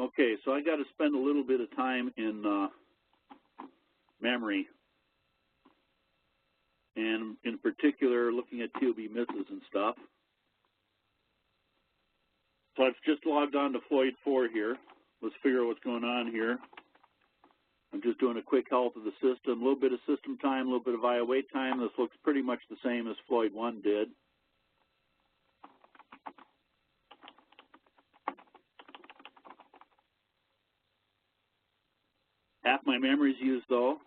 Okay, so I got to spend a little bit of time in memory, and in particular looking at TOB misses and stuff. So I've just logged on to Floyd 4 here. Let's figure out what's going on here. I'm just doing a quick health of the system, a little bit of system time, a little bit of IO wait time. This looks pretty much the same as Floyd 1 did. Half my memory's used though,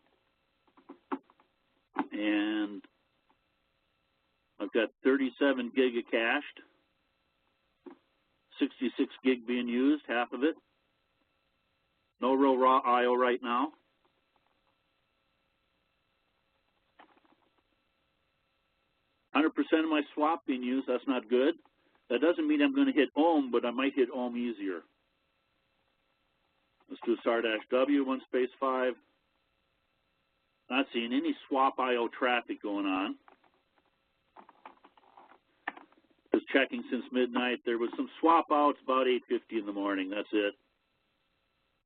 and I've got 37 gig of cached, 66 gig being used, half of it. No real raw IO right now. $100% of my swap being used, that's not good. That doesn't mean I'm going to hit ohm, but I might hit ohm easier. Let's do *W, 1-5. Not seeing any swap IO traffic going on. Just checking since midnight. There was some swap outs about 8:50 in the morning. That's it.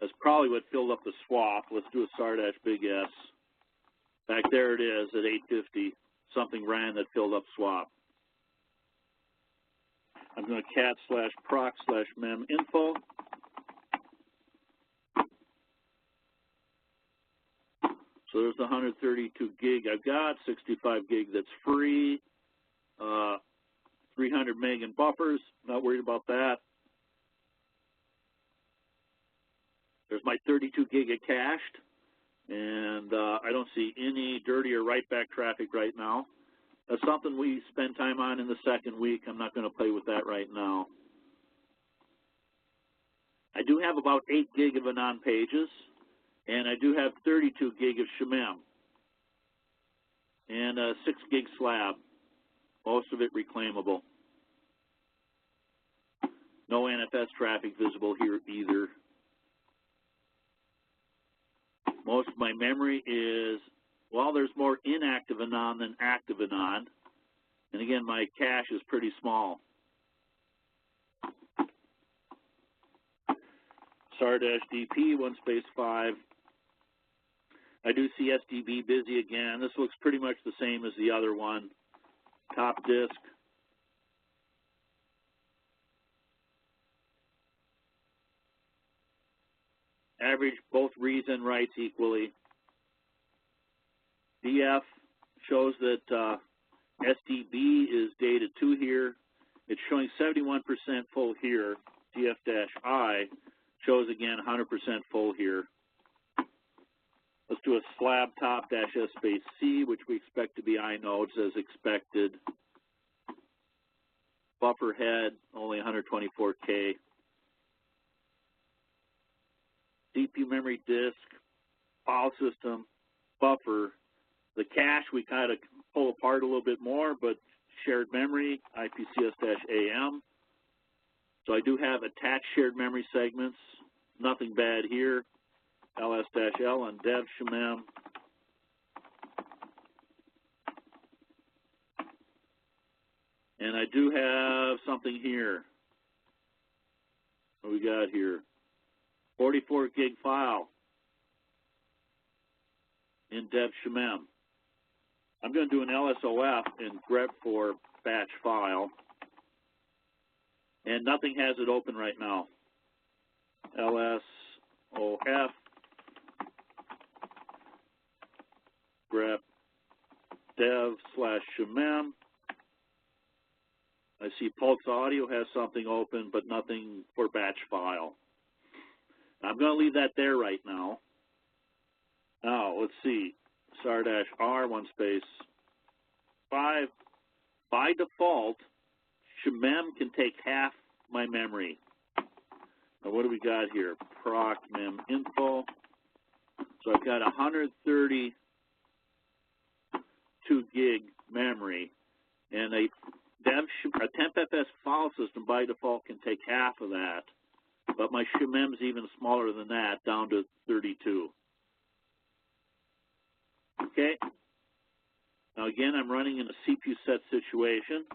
That's probably what filled up the swap. Let's do a *big S. Back there it is at 8:50. Something ran that filled up swap. I'm going to cat /proc/mem info. So there's the 132 gig I've got, 65 gig that's free, 300 meg in buffers, not worried about that. There's my 32 gig of cached, and I don't see any dirty or write-back traffic right now. That's something we spend time on in the second week. I'm not going to play with that right now. I do have about 8 gig of anon pages, and I do have 32 gig of Shemem, and a 6 gig slab, most of it reclaimable. No NFS traffic visible here either. Most of my memory is, well, there's more inactive anon than active anon. And again, my cache is pretty small. *DP, 1-5. I do see SDB busy again. This looks pretty much the same as the other one. Top disk. Average both reads and writes equally. DF shows that SDB is data 2 here. It's showing 71% full here. DF-I shows again 100% full here. Let's do a slab top -S-C, which we expect to be inodes as expected. Buffer head, only 124K. CPU memory disk, file system, buffer. The cache we kind of pull apart a little bit more, but shared memory, IPCS-AM. So I do have attached shared memory segments. Nothing bad here. LS-L on dev Shemem. And I do have something here. What we got here? 44 gig file in dev Shemem. I'm going to do an LSOF in grep4 batch file, and nothing has it open right now. LSOF grep dev /Shemem. I see Pulse Audio has something open, but nothing for batch file. I'm going to leave that there right now. Now, let's see. *R, 1-5. By default, Shemem can take half my memory. Now, what do we got here? Proc mem info. So I've got 132 gig memory, and a TempFS file system by default can take half of that, but my Shemem's even smaller than that, down to 32. Okay. Now again, I'm running in a CPU set situation.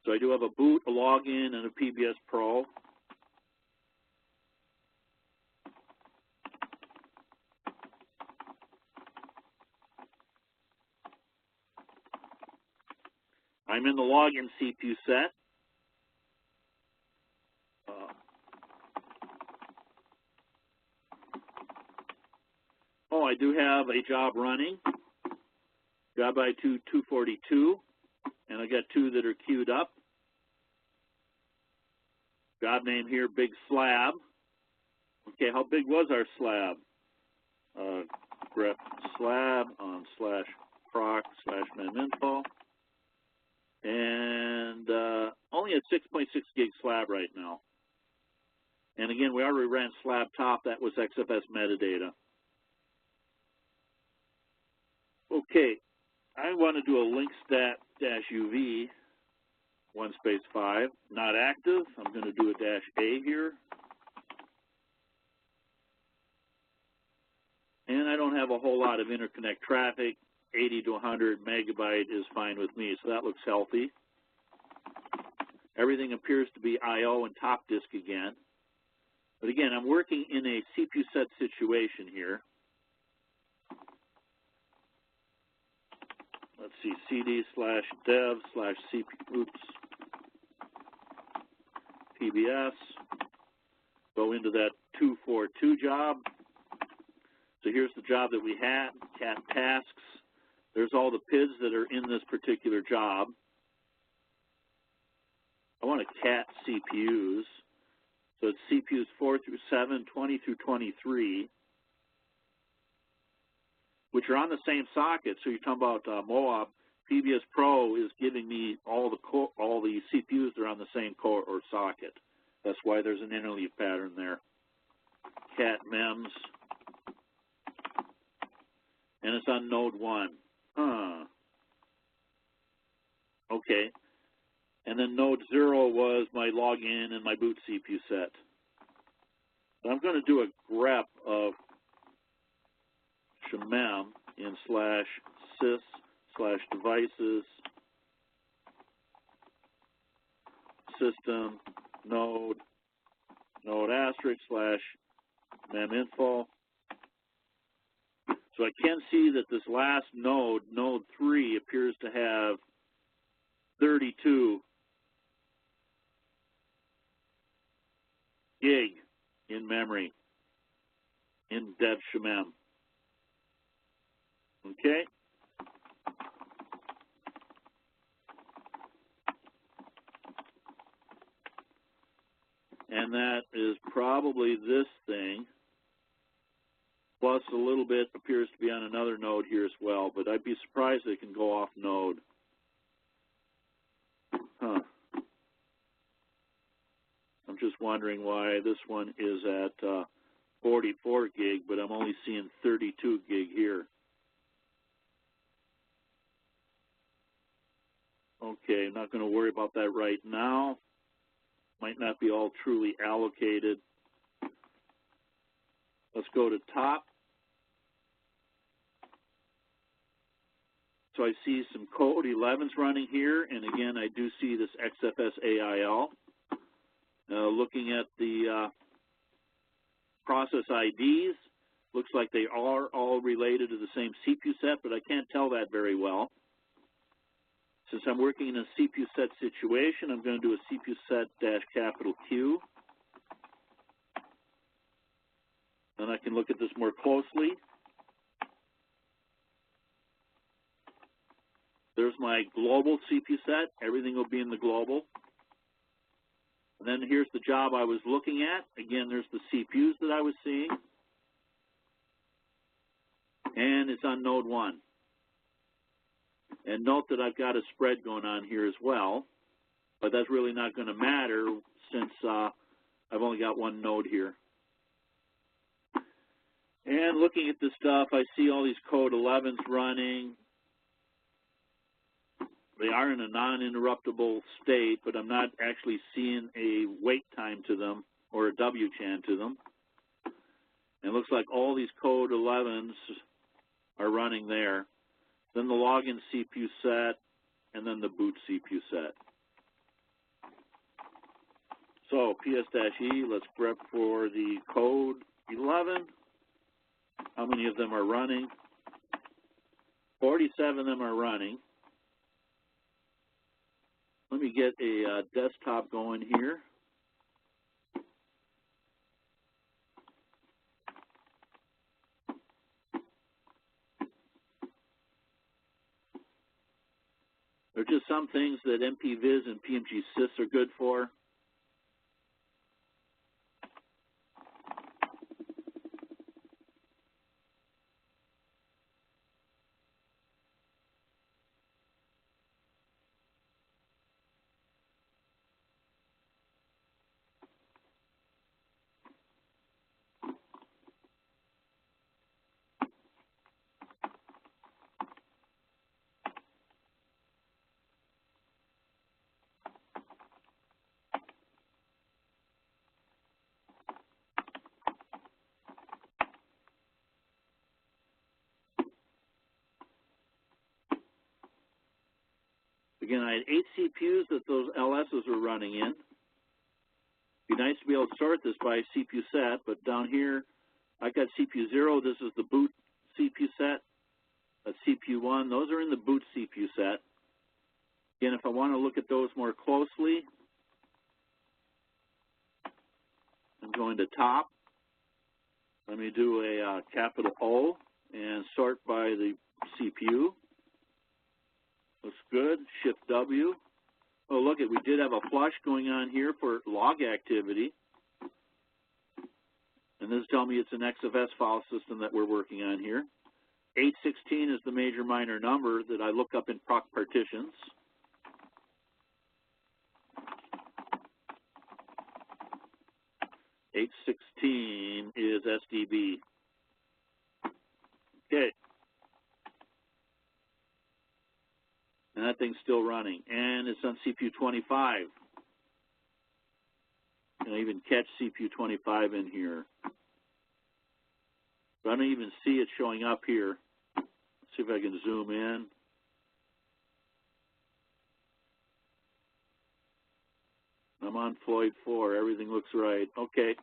So I do have a boot, a login, and a PBS Pro. I'm in the login CPU set. Oh, I do have a job running, job ID 242, and I got two that are queued up. Job name here, Big Slab. Okay, how big was our slab? Grep slab on /proc/meminfo. And only a 6.6 gig slab right now. And again, we already ran slab top. That was XFS metadata. Okay, I want to do a link stat-uv 1-5, not active. I'm going to do a -a here. And I don't have a whole lot of interconnect traffic. 80 to 100 megabyte is fine with me, so that looks healthy. Everything appears to be I/O and top disk again. But again, I'm working in a CPU set situation here. Let's see, cd/dev/cp, PBS. Go into that 242 job. So here's the job that we had, cat tasks. There's all the PIDs that are in this particular job. I want to cat CPUs. So it's CPUs 4 through 7, 20 through 23, which are on the same socket. So you're talking about MOAB. PBS Pro is giving me all the CPUs that are on the same core or socket. That's why there's an interleave pattern there. Cat MEMS. And it's on node 1. Okay. And then node 0 was my login and my boot CPU set. So I'm going to do a grep of shmem in /sys/devices system node asterisk /meminfo. So I can see that this last node, node 3, appears to have 32 gig in memory in dev shmem. Okay? And that is probably this thing. Plus a little bit appears to be on another node here as well, but I'd be surprised they can go off node. I'm just wondering why this one is at 44 gig, but I'm only seeing 32 gig here. Okay, I'm not going to worry about that right now. Might not be all truly allocated. Let's go to top. So I see some code 11s running here, and again, I do see this XFS AIL. Looking at the process IDs, looks like they are all related to the same CPU set, but I can't tell that very well. Since I'm working in a CPU set situation, I'm going to do a CPU set-Q. Then I can look at this more closely. There's my global CPU set. Everything will be in the global. And then here's the job I was looking at. Again, there's the CPUs that I was seeing. And it's on node 1. And note that I've got a spread going on here as well. But that's really not going to matter since I've only got one node here. And looking at this stuff, I see all these code 11s running. They are in a non-interruptible state, but I'm not actually seeing a wait time to them or a WCHAN to them. And it looks like all these code 11s are running there. Then the login CPU set, and then the boot CPU set. So PS-E, let's grep for the code 11. How many of them are running? 47 of them are running. Let me get a desktop going here. There are just some things that MPViz and PMG-SYS are good for. Again, I had 8 CPUs that those LSs were running in. Be nice to be able to sort this by CPU set, but down here, I got CPU 0. This is the boot CPU set. That's CPU 1. Those are in the boot CPU set. Again, if I want to look at those more closely, I'm going to top. Let me do a capital O and sort by the CPU. Looks good. Shift W. Oh, look, we did have a flush going on here for log activity. And this is telling me it's an XFS file system that we're working on here. 816 is the major minor number that I look up in proc partitions. $816 is SDB. Okay. And that thing's still running. And it's on CPU 25. Can I even catch CPU 25 in here? But I don't even see it showing up here. Let's see if I can zoom in. I'm on Floyd 4. Everything looks right. Okay.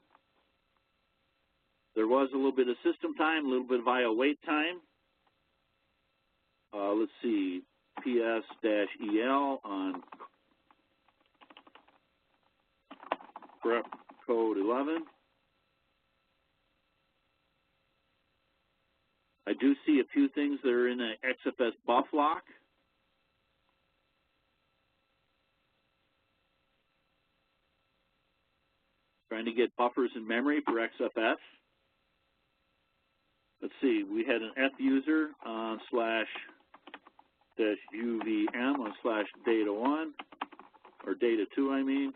There was a little bit of system time, a little bit of IO wait time. Let's see. PS-EL on grep code 11. I do see a few things that are in an XFS buff lock. Trying to get buffers in memory for XFS. Let's see, we had an F user on /UVM on /data1, or data2, I mean.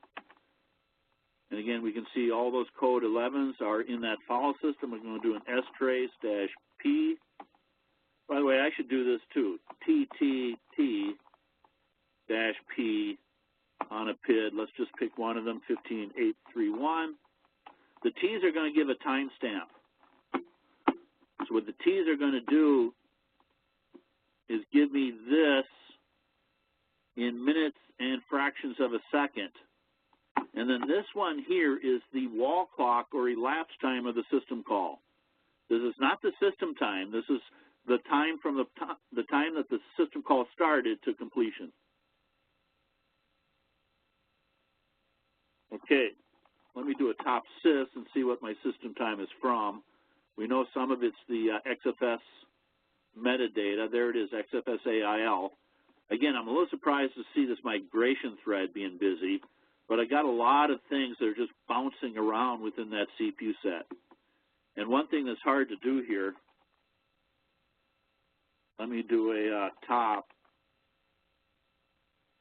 And again, we can see all those code 11s are in that file system. We're going to do an strace-p. By the way, I should do this too. TTT-p on a PID. Let's just pick one of them, 15831. The T's are going to give a timestamp. So what the T's are going to do is give me this in minutes and fractions of a second. And then this one here is the wall clock or elapsed time of the system call. This is not the system time. This is the time from the time that the system call started to completion. Okay, let me do a top sys and see what my system time is from. We know some of it's the XFS metadata. There it is, XFS AIL. Again, I'm a little surprised to see this migration thread being busy, but I got a lot of things that are just bouncing around within that CPU set. And one thing that's hard to do here, let me do a top.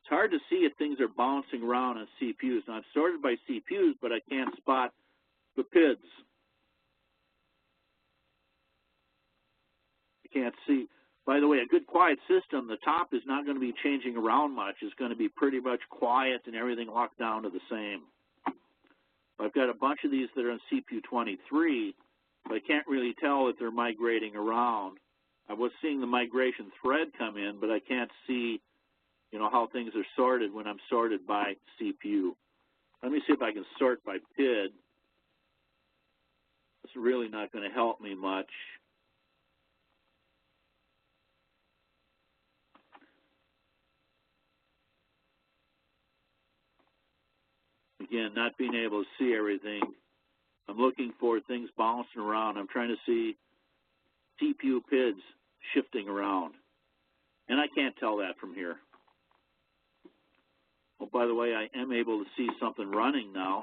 It's hard to see if things are bouncing around on CPUs. Now, I've sorted by CPUs, but I can't spot the PIDs. Can't see. By the way, a good quiet system, the top is not going to be changing around much. It's going to be pretty much quiet and everything locked down to the same. I've got a bunch of these that are on CPU 23, but I can't really tell if they're migrating around. I was seeing the migration thread come in, but I can't see, how things are sorted when I'm sorted by CPU. Let me see if I can sort by PID. It's really not going to help me much. Again, not being able to see everything. I'm looking for things bouncing around. I'm trying to see CPU PIDs shifting around. And I can't tell that from here. Oh, by the way, I am able to see something running now.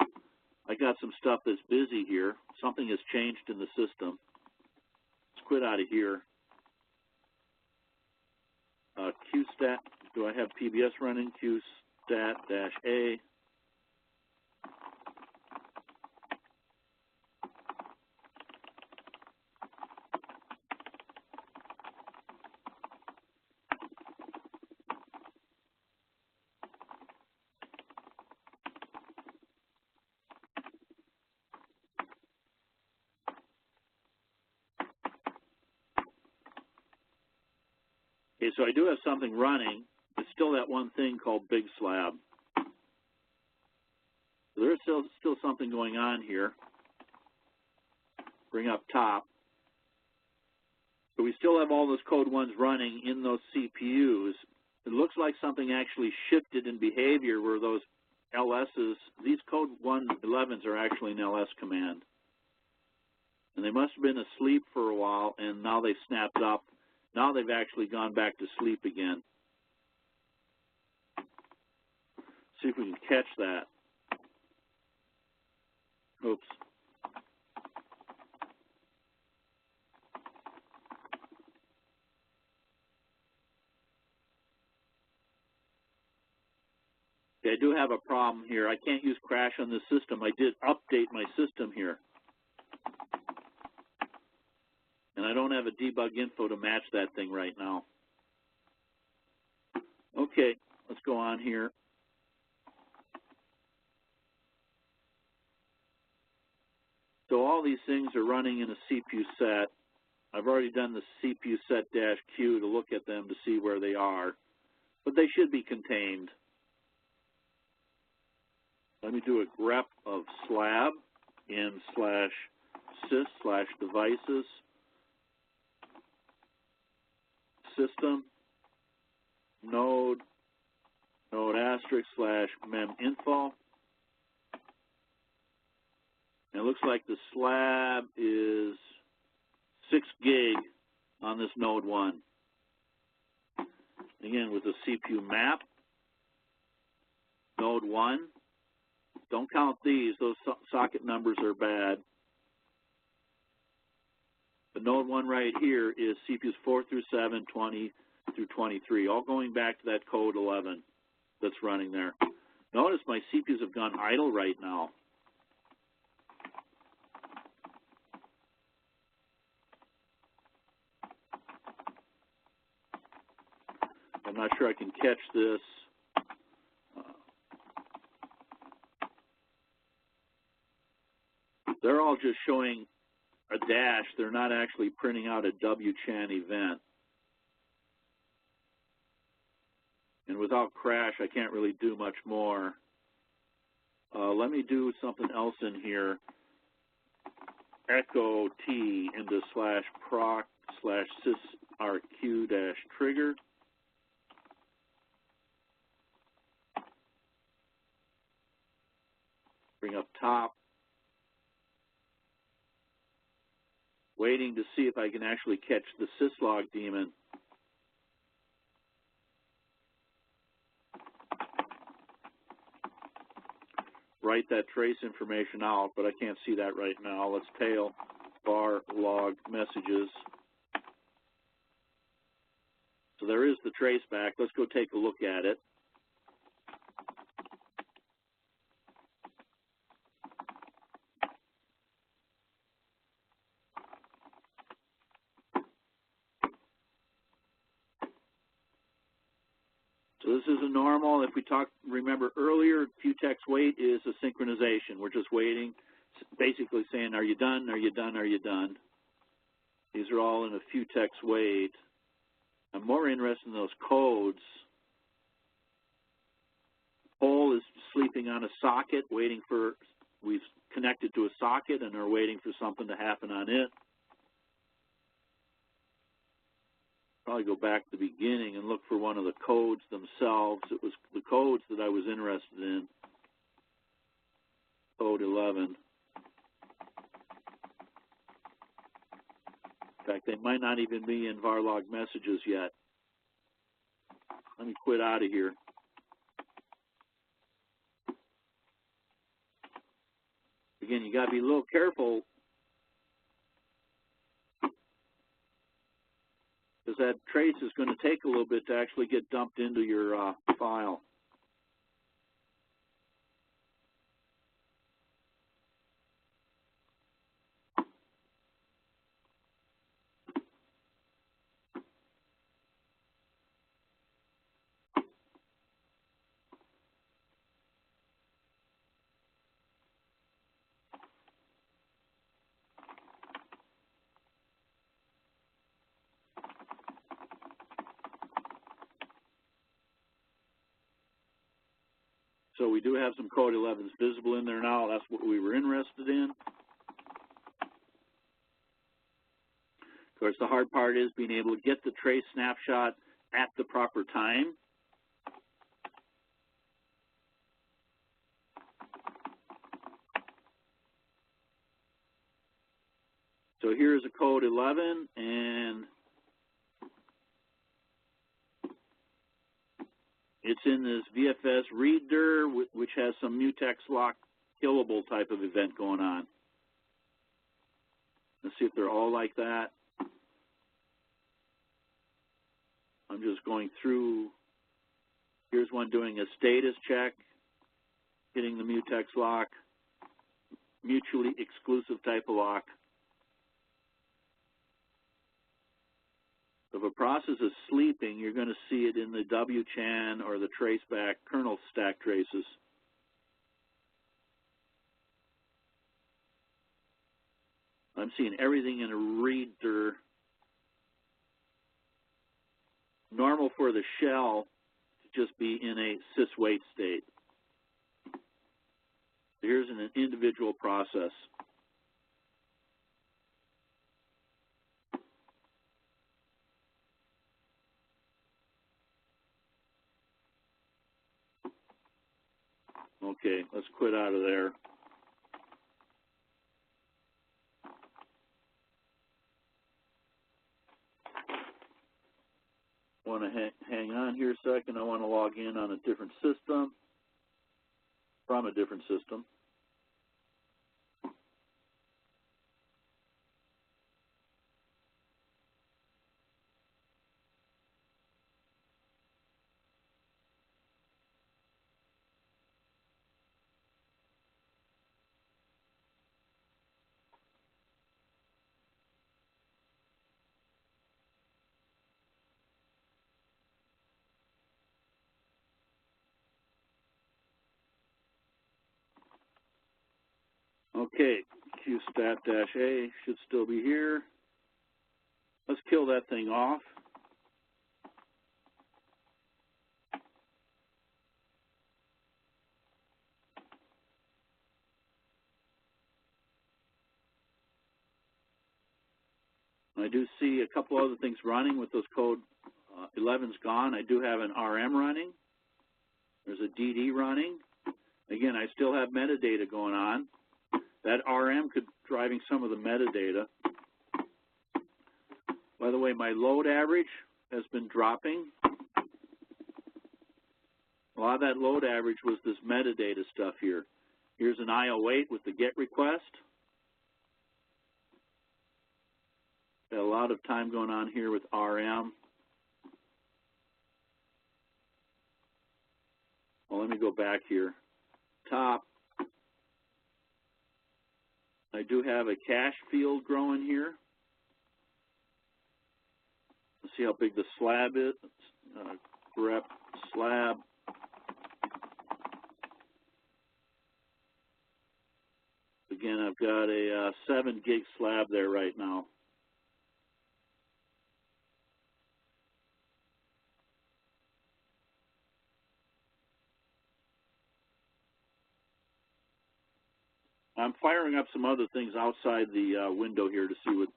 I got some stuff that's busy here. Something has changed in the system. Let's quit out of here. QStat, do I have PBS running? QStat-A. Okay, so I do have something running. It's still that one thing called Big Slab. There is still something going on here. Bring up top. So we still have all those code 1s running in those CPUs. It looks like something actually shifted in behavior where those LSs, these code 111s are actually an LS command. And they must have been asleep for a while, and now they've snapped up. Now they've actually gone back to sleep again. See if we can catch that. Oops. Okay, I do have a problem here. I can't use crash on this system. I did update my system here. And I don't have a debug info to match that thing right now. Okay, let's go on here. So all these things are running in a CPU set. I've already done the CPU set-Q to look at them to see where they are. But they should be contained. Let me do a grep of slab in/sys/devices. System, node */meminfo. And it looks like the slab is 6 gig on this node 1. Again, with the CPU map, node 1. Don't count these. Those socket numbers are bad. The node 1 right here is CPUs 4 through 7, 20 through 23, all going back to that code 11 that's running there. Notice my CPUs have gone idle right now. I'm not sure I can catch this. They're all just showing a dash. They're not actually printing out a WCHAN event. And without crash, I can't really do much more. Let me do something else in here. Echo T into /proc/sysrq-trigger. Bring up top. Waiting to see if I can actually catch the syslog daemon. Write that trace information out, but I can't see that right now. Let's tail var log messages. So there is the trace back. Let's go take a look at it. So this is a normal. If we remember earlier, QTeX wait is a synchronization. We're just waiting, basically saying, are you done, are you done, are you done? These are all in a QTeX wait. I'm more interested in those codes. Poll is sleeping on a socket, we've connected to a socket and are waiting for something to happen on it. Probably go back to the beginning and look for one of the codes themselves. It was the codes that I was interested in. Code 11. In fact, they might not even be in varlog messages yet. Let me quit out of here. Again, you got to be a little careful because that trace is going to take a little bit to actually get dumped into your file. So we do have some code 11s visible in there now. That's what we were interested in. Of course, the hard part is being able to get the trace snapshot at the proper time. So here's a code 11, and it's in this VFS reader, which has some mutex lock killable type of event going on. Let's see if they're all like that. I'm just going through. Here's one doing a status check, hitting the mutex lock, mutually exclusive type of lock. If a process is sleeping, you're going to see it in the WCHAN or the traceback kernel stack traces. I'm seeing everything in a reader. Normal for the shell to just be in a syswait state. Here's an individual process. Okay, let's quit out of there. Want to hang on here a second. I want to log in on a different system, from a different system. Okay, qstat-a should still be here. Let's kill that thing off. I do see a couple other things running with those code 11's gone. I do have an RM running. There's a DD running. Again, I still have metadata going on. That RM could be driving some of the metadata. By the way, my load average has been dropping. A lot of that load average was this metadata stuff here. Here's an IO8 with the GET request. Got a lot of time going on here with RM. Well, let me go back here. Top. I do have a cache field growing here. Let's see how big the slab is. Grep slab. Again, I've got a 7 gig slab there right now. I'm firing up some other things outside the window here to see what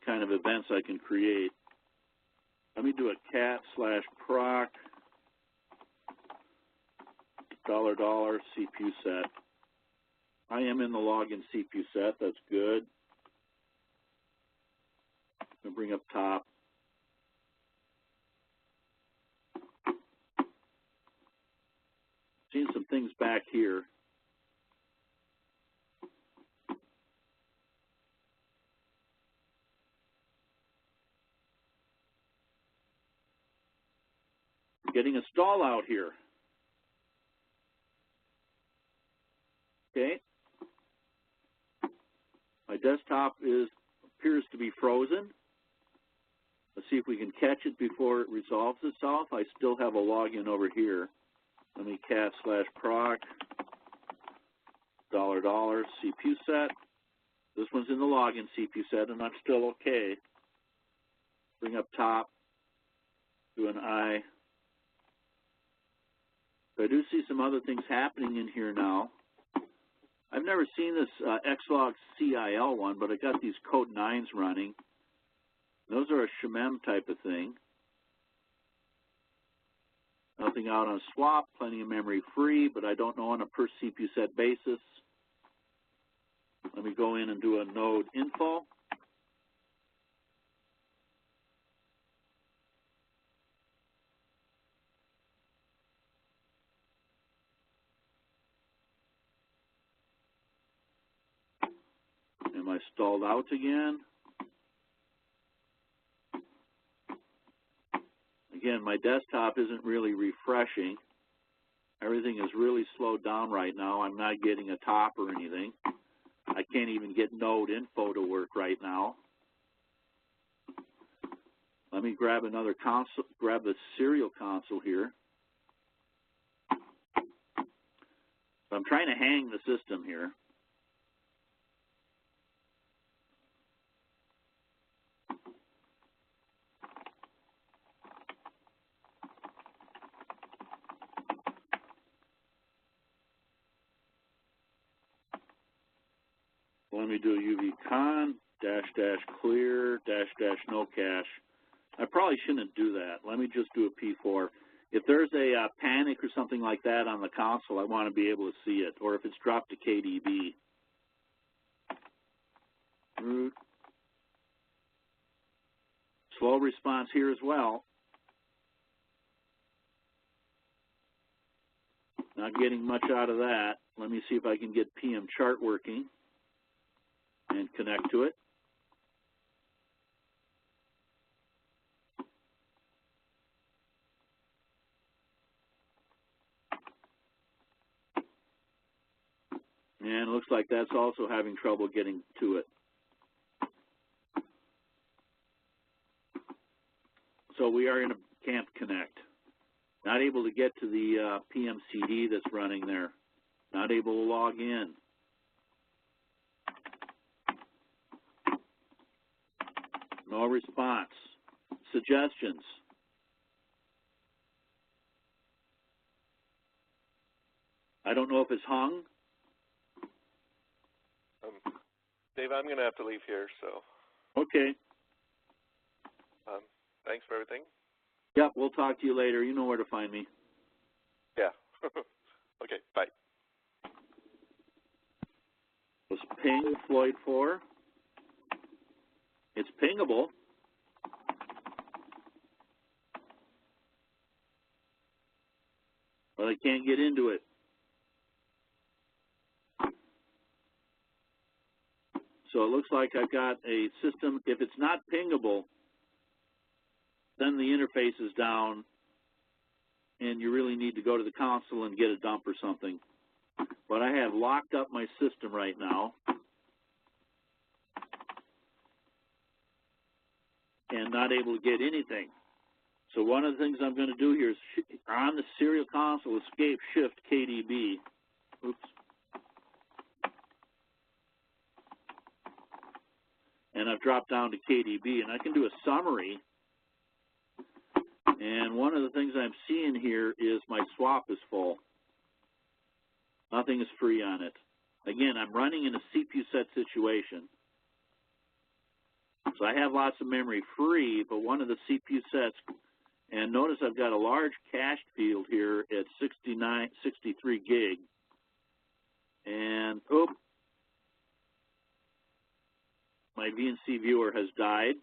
kind of events I can create. Let me do a cat/proc $$ CPU set. I am in the login CPU set. That's good. I'm going to bring up top. Seeing some things back here. Getting a stall out here. Okay. My desktop appears to be frozen. Let's see if we can catch it before it resolves itself. I still have a login over here. Let me cat/proc $$ CPU set. This one's in the login CPU set, and I'm still okay. Bring up top, do an I. But I do see some other things happening in here now. I've never seen this Xlog CIL one, but I got these code 9s running. Those are a SHMEM type of thing. Nothing out on swap, plenty of memory free, but I don't know on a per CPU set basis. Let me go in and do a node info. Am I stalled out again? Again, my desktop isn't really refreshing. Everything is really slowed down right now. I'm not getting a top or anything. I can't even get node info to work right now. Let me grab another console, grab the serial console here. I'm trying to hang the system here. Let me do UV-con, --clear, --no cache. I probably shouldn't do that. Let me just do a P4. If there's a panic or something like that on the console, I want to be able to see it, or if it's dropped to KDB. Root. Slow response here as well. Not getting much out of that. Let me see if I can get PM chart working and connect to it. And it looks like that's also having trouble getting to it. So we are in a can't connect. Not able to get to the PMCD that's running there. Not able to log in. No response. Suggestions. I don't know if it's hung. Dave, I'm going to have to leave here, so. Okay. Thanks for everything. Yep, we'll talk to you later. You know where to find me. Yeah. Okay, bye. Was ping Floyd 4. It's pingable. But I can't get into it. So it looks like I've got a system. If it's not pingable, then the interface is down, and you really need to go to the console and get a dump or something. But I have locked up my system right now, and not able to get anything. So one of the things I'm going to do here is on the serial console, escape shift KDB. Oops. And I've dropped down to KDB, and I can do a summary. And one of the things I'm seeing here is my swap is full. Nothing is free on it. Again, I'm running in a CPU set situation. So I have lots of memory free, but one of the CPU sets, and notice I've got a large cached field here at 63 gig. And, my VNC viewer has died.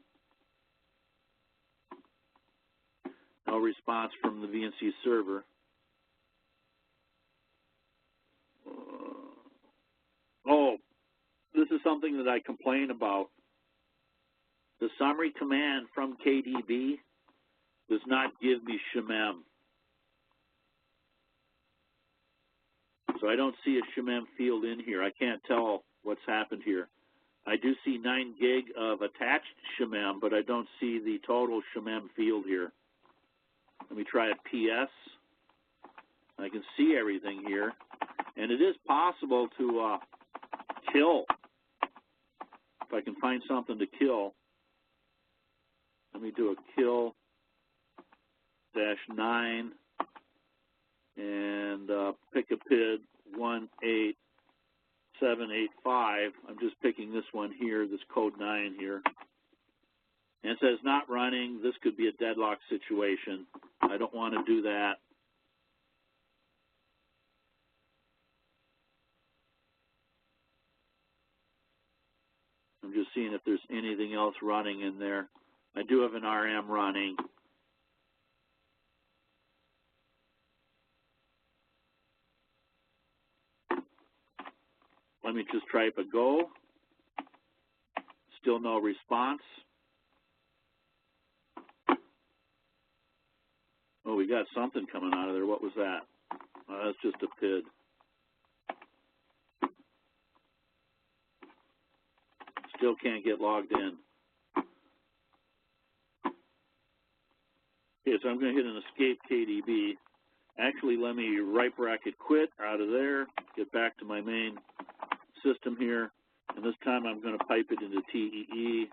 No response from the VNC server. This is something that I complain about. The summary command from KDB does not give me shemem. So I don't see a shemem field in here. I can't tell what's happened here. I do see 9 gig of attached shemem, but I don't see the total shemem field here. Let me try a PS. I can see everything here. And it is possible to kill. If I can find something to kill. Let me do a kill -9 and pick a PID 18785. I'm just picking this one here, this code 9 here. And it says not running. This could be a deadlock situation. I don't want to do that. I'm just seeing if there's anything else running in there. I do have an RM running. Let me just type a go. Still no response. Oh, we got something coming out of there. What was that? Oh, that's just a PID. Still can't get logged in. Okay, so I'm going to hit an escape KDB. Actually, let me right bracket quit out of there, get back to my main system here, and this time I'm going to pipe it into TEE.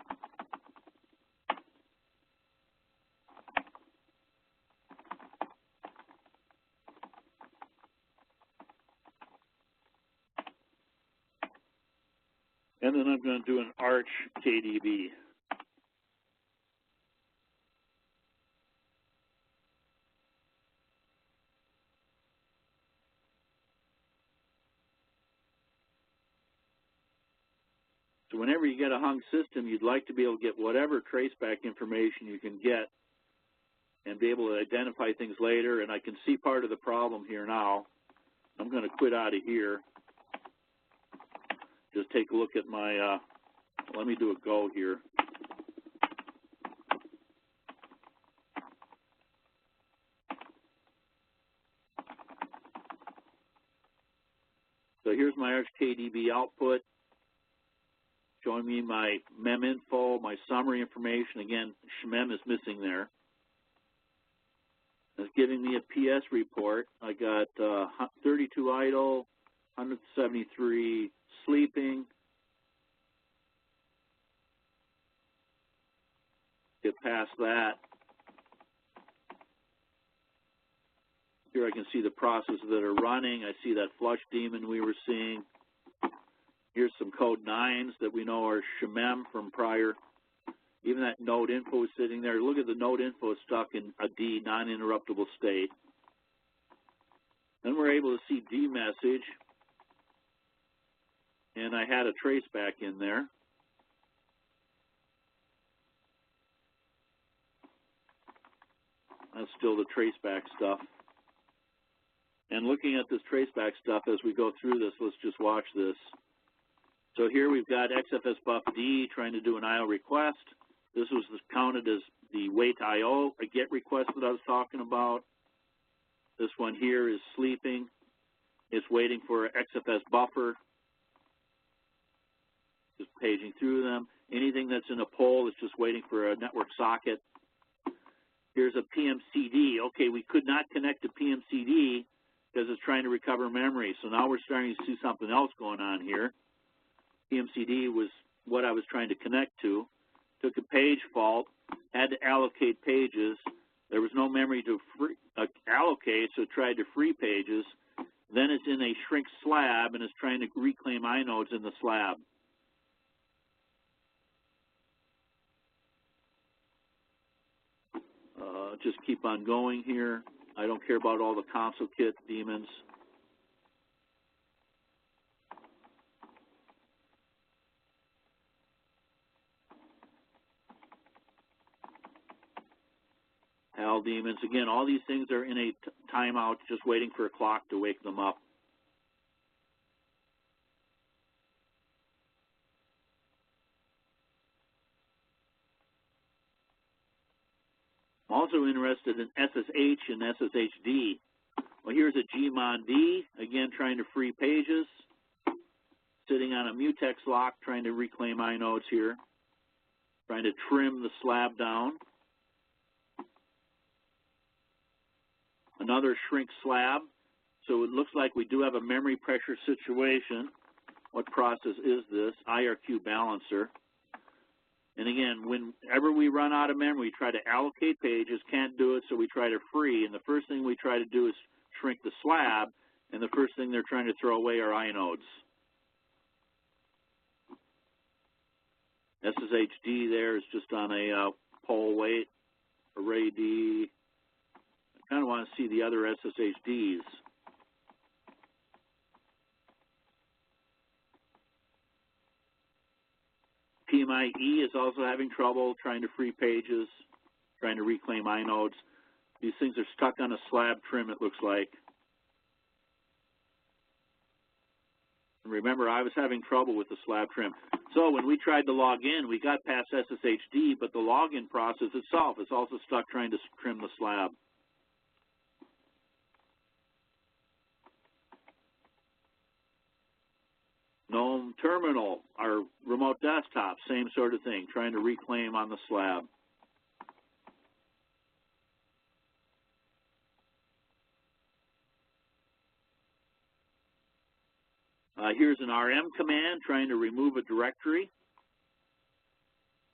And then I'm going to do an Arch KDB. So whenever you get a hung system, you'd like to be able to get whatever traceback information you can get and be able to identify things later. And I can see part of the problem here now. I'm going to quit out of here. Just take a look at my, let me do a go here. So here's my Arch KDB output, showing me my mem info, my summary information. Again, shemem is missing there. It's giving me a PS report. I got 32 idle, 173 sleeping. Get past that. Here I can see the processes that are running. I see that flush daemon we were seeing. Here's some code 9s that we know are shemem from prior. Even that node info is sitting there. Look at the node info stuck in a D, non-interruptible state. Then we're able to see D message. And I had a traceback in there. That's still the traceback stuff. And looking at this traceback stuff as we go through this, let's just watch this. So here we've got XFS buff D trying to do an IO request. This was counted as the wait IO, a GET request that I was talking about. This one here is sleeping. It's waiting for an XFS buffer. Just paging through them. Anything that's in a poll is just waiting for a network socket. Here's a PMCD. Okay, we could not connect to PMCD because it's trying to recover memory. So now we're starting to see something else going on here. PMCD was what I was trying to connect to. Took a page fault, had to allocate pages. There was no memory to allocate, so it tried to free pages. Then it's in a shrink slab and is trying to reclaim inodes in the slab. Just keep on going here. I don't care about all the console kit demons. Hell demons. Again, all these things are in a timeout, just waiting for a clock to wake them up. I'm also interested in SSH and SSHD. Well, here's a Gmon-D, again trying to free pages, sitting on a mutex lock, trying to reclaim inodes here, trying to trim the slab down. Another shrink slab. So it looks like we do have a memory pressure situation. What process is this? IRQ balancer. And again, whenever we run out of memory, we try to allocate pages, can't do it, so we try to free. And the first thing we try to do is shrink the slab, and the first thing they're trying to throw away are inodes. SSHD there is just on a pole weight. Array D. I kind of want to see the other SSHDs. PMI-E is also having trouble trying to free pages, trying to reclaim inodes. These things are stuck on a slab trim, it looks like. And remember, I was having trouble with the slab trim. So when we tried to log in, we got past SSHD, but the login process itself is also stuck trying to trim the slab. GNOME Terminal, our remote desktop, same sort of thing, trying to reclaim on the slab. Here's an RM command trying to remove a directory.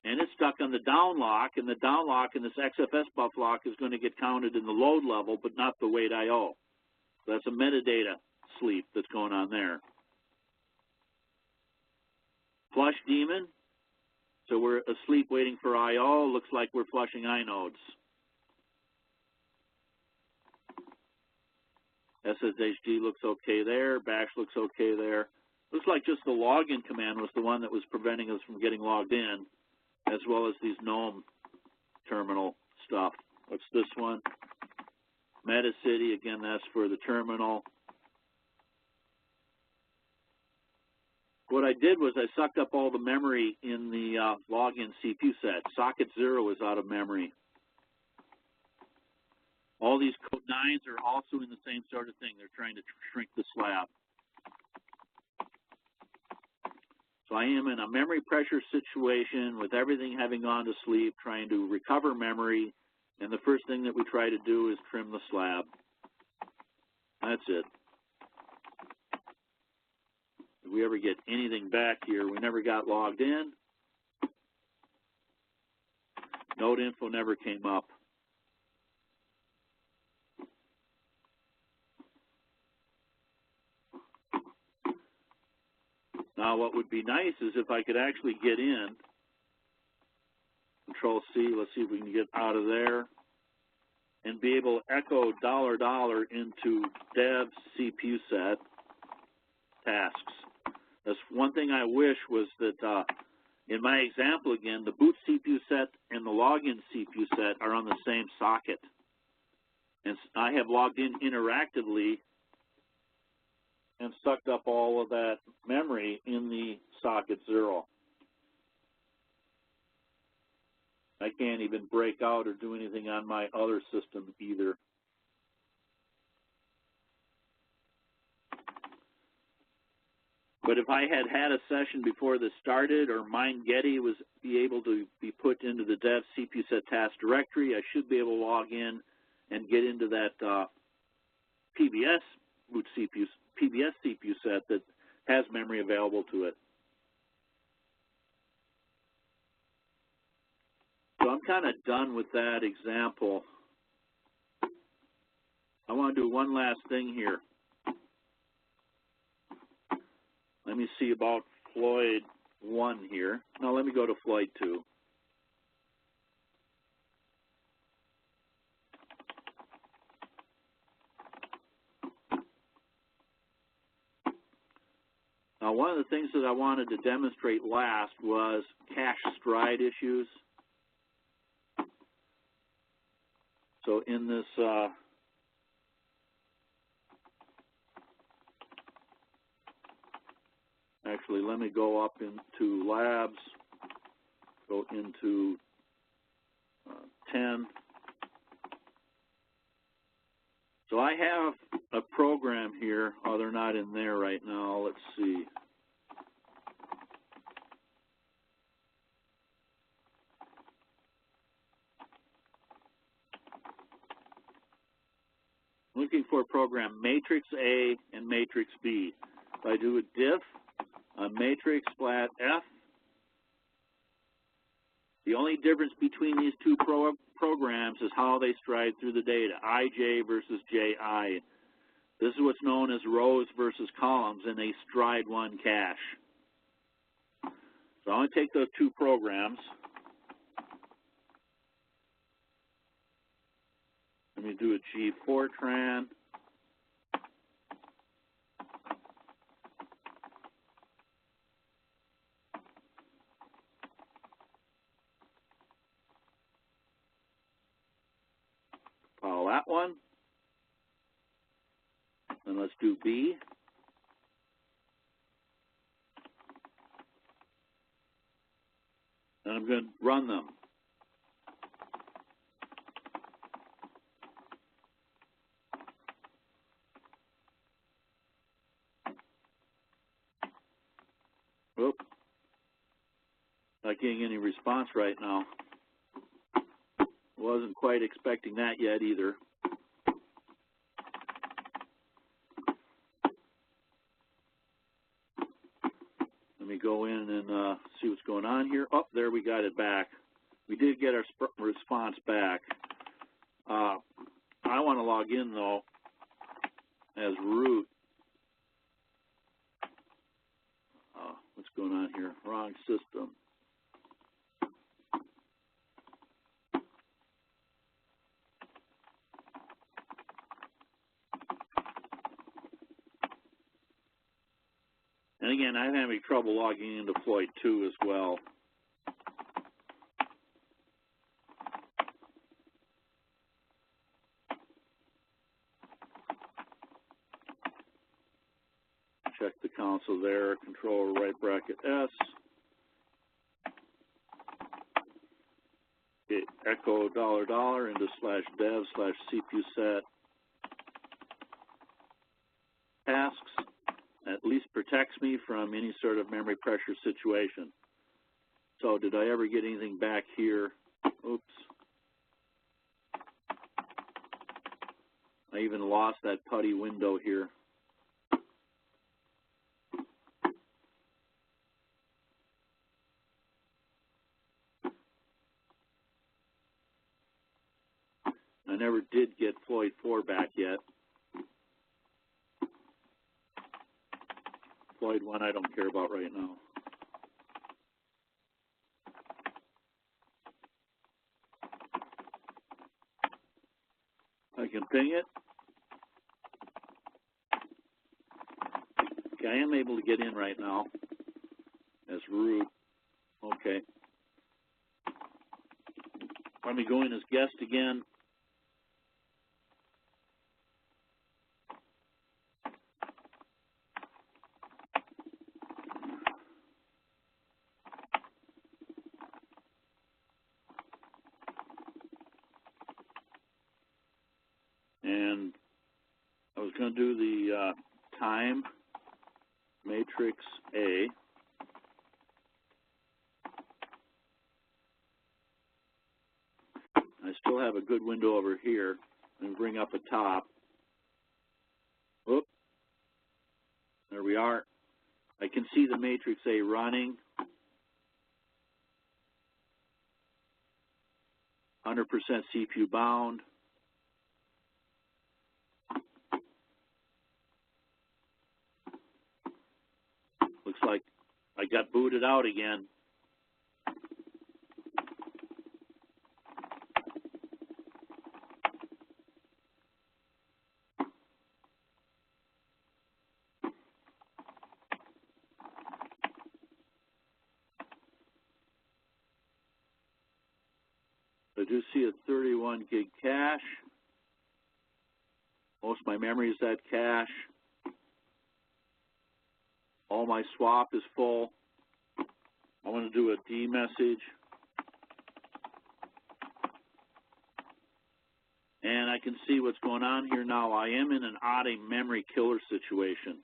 And it's stuck on the down lock, and the down lock in this XFS buff lock is going to get counted in the load level, but not the wait IO. So that's a metadata sleep that's going on there. Flush daemon. So we're asleep waiting for IO. Looks like we're flushing inodes. SSHD looks okay there. Bash looks okay there. Looks like just the login command was the one that was preventing us from getting logged in, as well as these GNOME terminal stuff. What's this one? MetaCity, again, that's for the terminal. What I did was I sucked up all the memory in the login CPU set. Socket 0 is out of memory. All these code 9s are also in the same sort of thing. They're trying to shrink the slab. So I am in a memory pressure situation with everything having gone to sleep, trying to recover memory, and the first thing that we try to do is trim the slab. That's it. Did we ever get anything back here? We never got logged in. Node info never came up. Now, what would be nice is if I could actually get in, Control C, let's see if we can get out of there, and be able to echo $$ into dev CPU set tasks. That's one thing I wish was that in my example again, the boot CPU set and the login CPU set are on the same socket. And I have logged in interactively and sucked up all of that memory in the socket 0. I can't even break out or do anything on my other system either. But if I had had a session before this started, or MindGetty was be able to be put into the dev CPU set task directory, I should be able to log in and get into that PBS boot PBS CPU set that has memory available to it. So I'm kind of done with that example. I want to do one last thing here. let me see about Floyd 1 here. Now let me go to Floyd 2. Now, one of the things that I wanted to demonstrate last was cache stride issues. So in this actually, let me go up into labs, go into 10. So I have a program here. Oh, they're not in there right now. Let's see. Looking for a program matrix A and matrix B. If I do a diff on matrix flat F, the only difference between these two programs is how they stride through the data, IJ versus JI. This is what's known as rows versus columns, and they stride one cache. So I'm going to take those two programs. Let me do a G-Fortran. Follow that one. Then let's do B. And I'm going to run them. Oop. Not getting any response right now. Wasn't quite expecting that yet either. Let me go in and see what's going on here. Oh, there we got it back. We did get our response back. I want to log in, though, as root. What's going on here? Wrong system. And again, I'm having trouble logging into Floyd 2 as well. Check the console there, control right bracket S. Okay, echo $$ into /dev/CPU set tasks. At least protects me from any sort of memory pressure situation. So did I ever get anything back here? Oops. I even lost that putty window here. I never did get Floyd 4 back yet. Floyd 1 I don't care about right now. I can ping it. Okay, I am able to get in right now as root. Okay. Let me go in as guest again. And I was going to do the time matrix A. I still have a good window over here. And bring up a top. Whoop. There we are. I can see the matrix A running. 100% CPU bound. Looks looks like I got booted out again. I do see a 31 gig cache. Most of my memory is that cache. All my swap is full. I want to do a D message. And I can see what's going on here now. I am in an odd memory killer situation.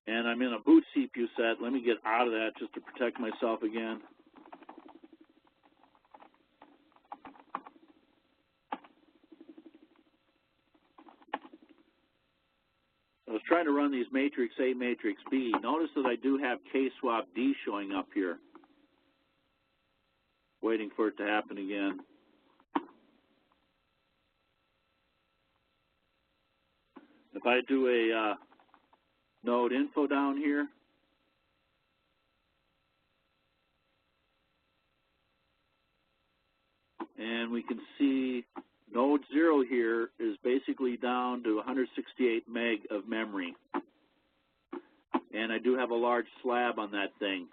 And I'm in a boot CPU set. Let me get out of that just to protect myself again. I was trying to run these matrix A, matrix B. Notice that I do have K-swap D showing up here. Waiting for it to happen again. If I do a node info down here, and we can see node 0 here is basically down to 168 meg of memory. And I do have a large slab on that thing.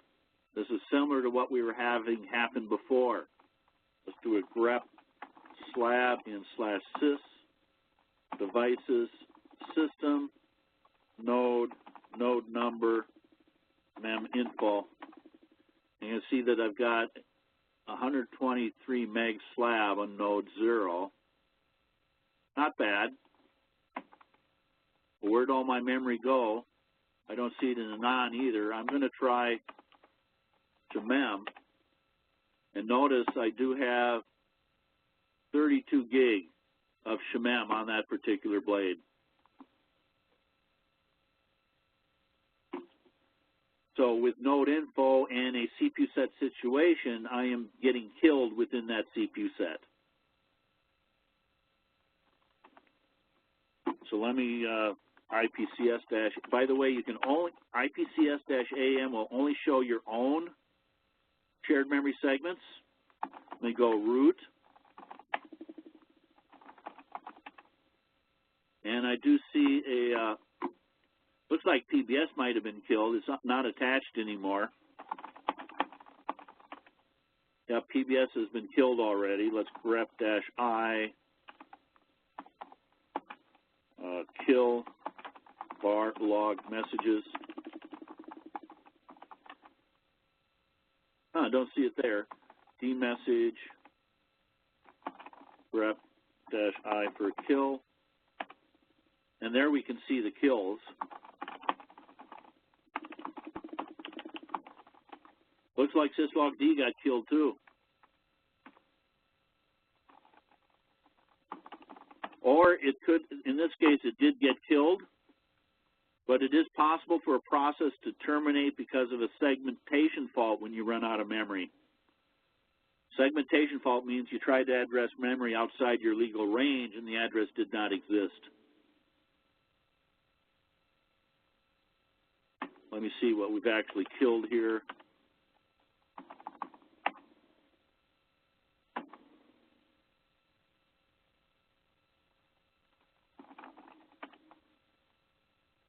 This is similar to what we were having happen before. Let's do a grep slab in /sys, devices, system, node, node number, mem info. And you can see that I've got 123 meg slab on node 0. Not bad. Where'd all my memory go? I don't see it in the non either. I'm going to try to mem. And notice I do have 32 gig of shemem on that particular blade. So with node info and a CPU set situation, I am getting killed within that CPU set. So let me IPCS- by the way, you can only IPCS-AM will only show your own shared memory segments. Let me go root. And I do see a looks like PBS might have been killed. It's not attached anymore. Yeah, PBS has been killed already. Let's grep-I kill bar log messages. I don't see it there. D message grep-I for kill. And there we can see the kills. Looks like syslog-D got killed too. Or it could, in this case, it did get killed, but it is possible for a process to terminate because of a segmentation fault when you run out of memory. Segmentation fault means you tried to address memory outside your legal range and the address did not exist. Let me see what we've actually killed here.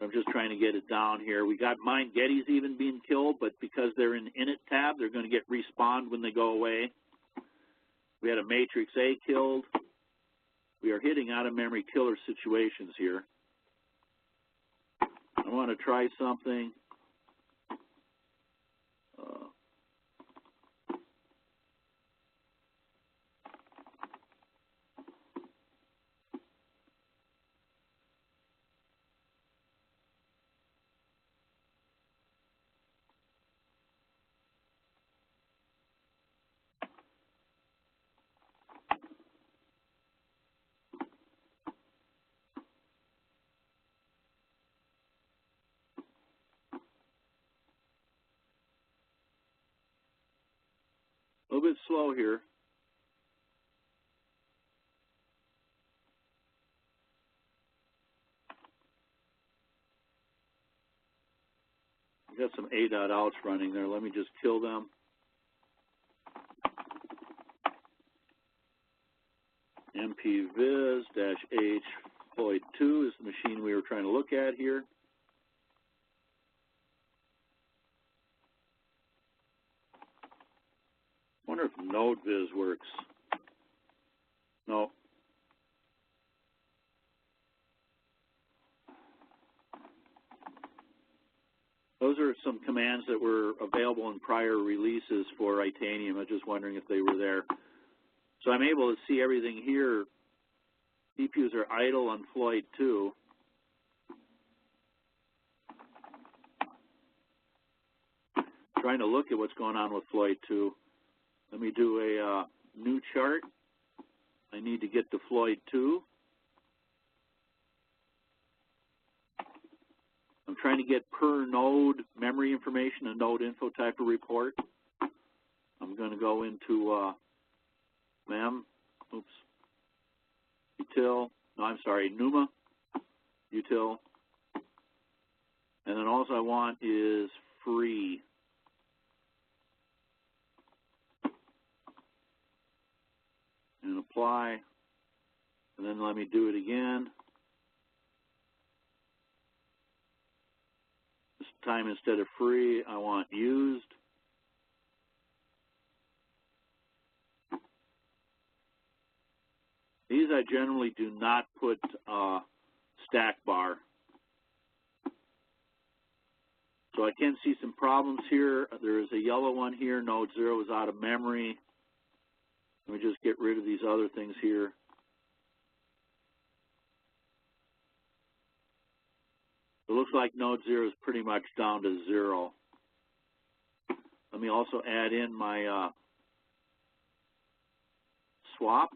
I'm just trying to get it down here. We got MindGetty's even being killed, but because they're in init tab, they're going to get respawned when they go away. We had a matrix A killed. We are hitting out of memory killer situations here. I want to try something. A little bit slow here. I've got some A.outs running there. Let me just kill them. MPVis-H Floyd2 is the machine we were trying to look at here. Wonder if NodeViz works. No. Those are some commands that were available in prior releases for Itanium. I'm just wondering if they were there. So I'm able to see everything here. CPUs are idle on Floyd 2. Trying to look at what's going on with Floyd 2. Let me do a new chart. I need to get to Floyd 2. I'm trying to get per node memory information, a node info type of report. I'm going to go into mem, util, no, I'm sorry, NUMA, util, and then all I want is free. And apply, and then let me do it again. This time instead of free, I want used. These I generally do not put stack bar. So I can see some problems here. There is a yellow one here. Node 0 is out of memory. Let me just get rid of these other things here. It looks like node 0 is pretty much down to 0. Let me also add in my swap.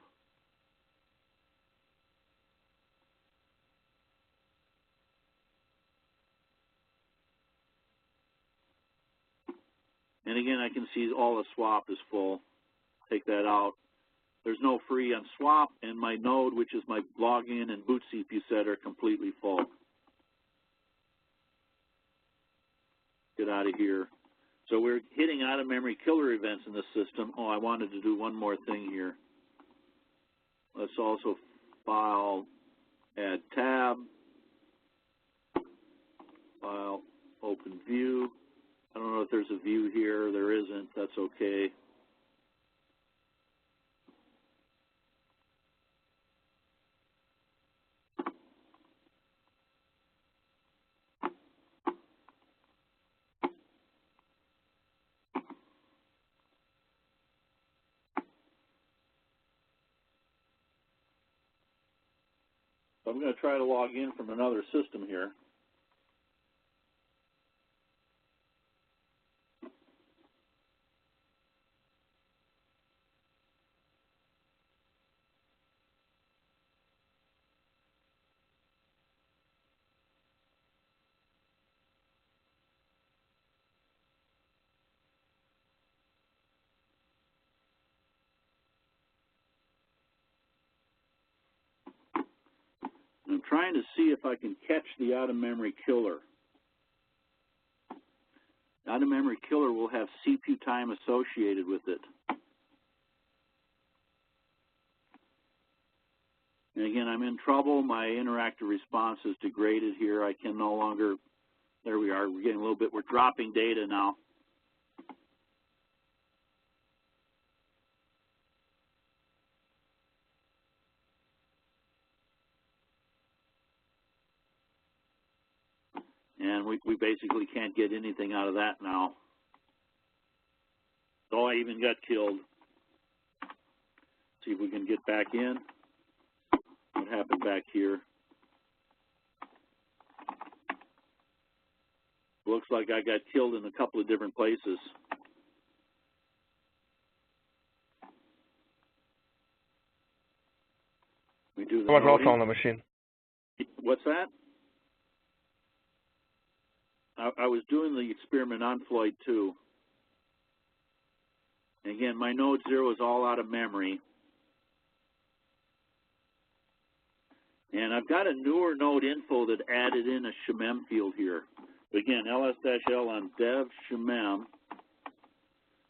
And again, I can see all the swap is full. Take that out. There's no free on swap, and my node, which is my login and boot CPU set, are completely full. Get out of here. So we're hitting out-of-memory killer events in the system. Oh, I wanted to do one more thing here. Let's also file, add tab, file, open view. I don't know if there's a view here. There isn't. That's okay. I'm going to try to log in from another system here. I'm trying to see if I can catch the out-of-memory killer. Out-of-memory killer will have CPU time associated with it. And again, I'm in trouble. My interactive response is degraded here. I can no longer, there we are. We're getting a little bit, we're dropping data now. And we basically can't get anything out of that now. So I even got killed. See if we can get back in. What happened back here? Looks like I got killed in a couple of different places. We do the How much loss on the machine? What's that? I was doing the experiment on Floyd 2. Again, my node 0 is all out of memory. And I've got a newer node info that added in a shemem field here. Again, ls-l on dev shemem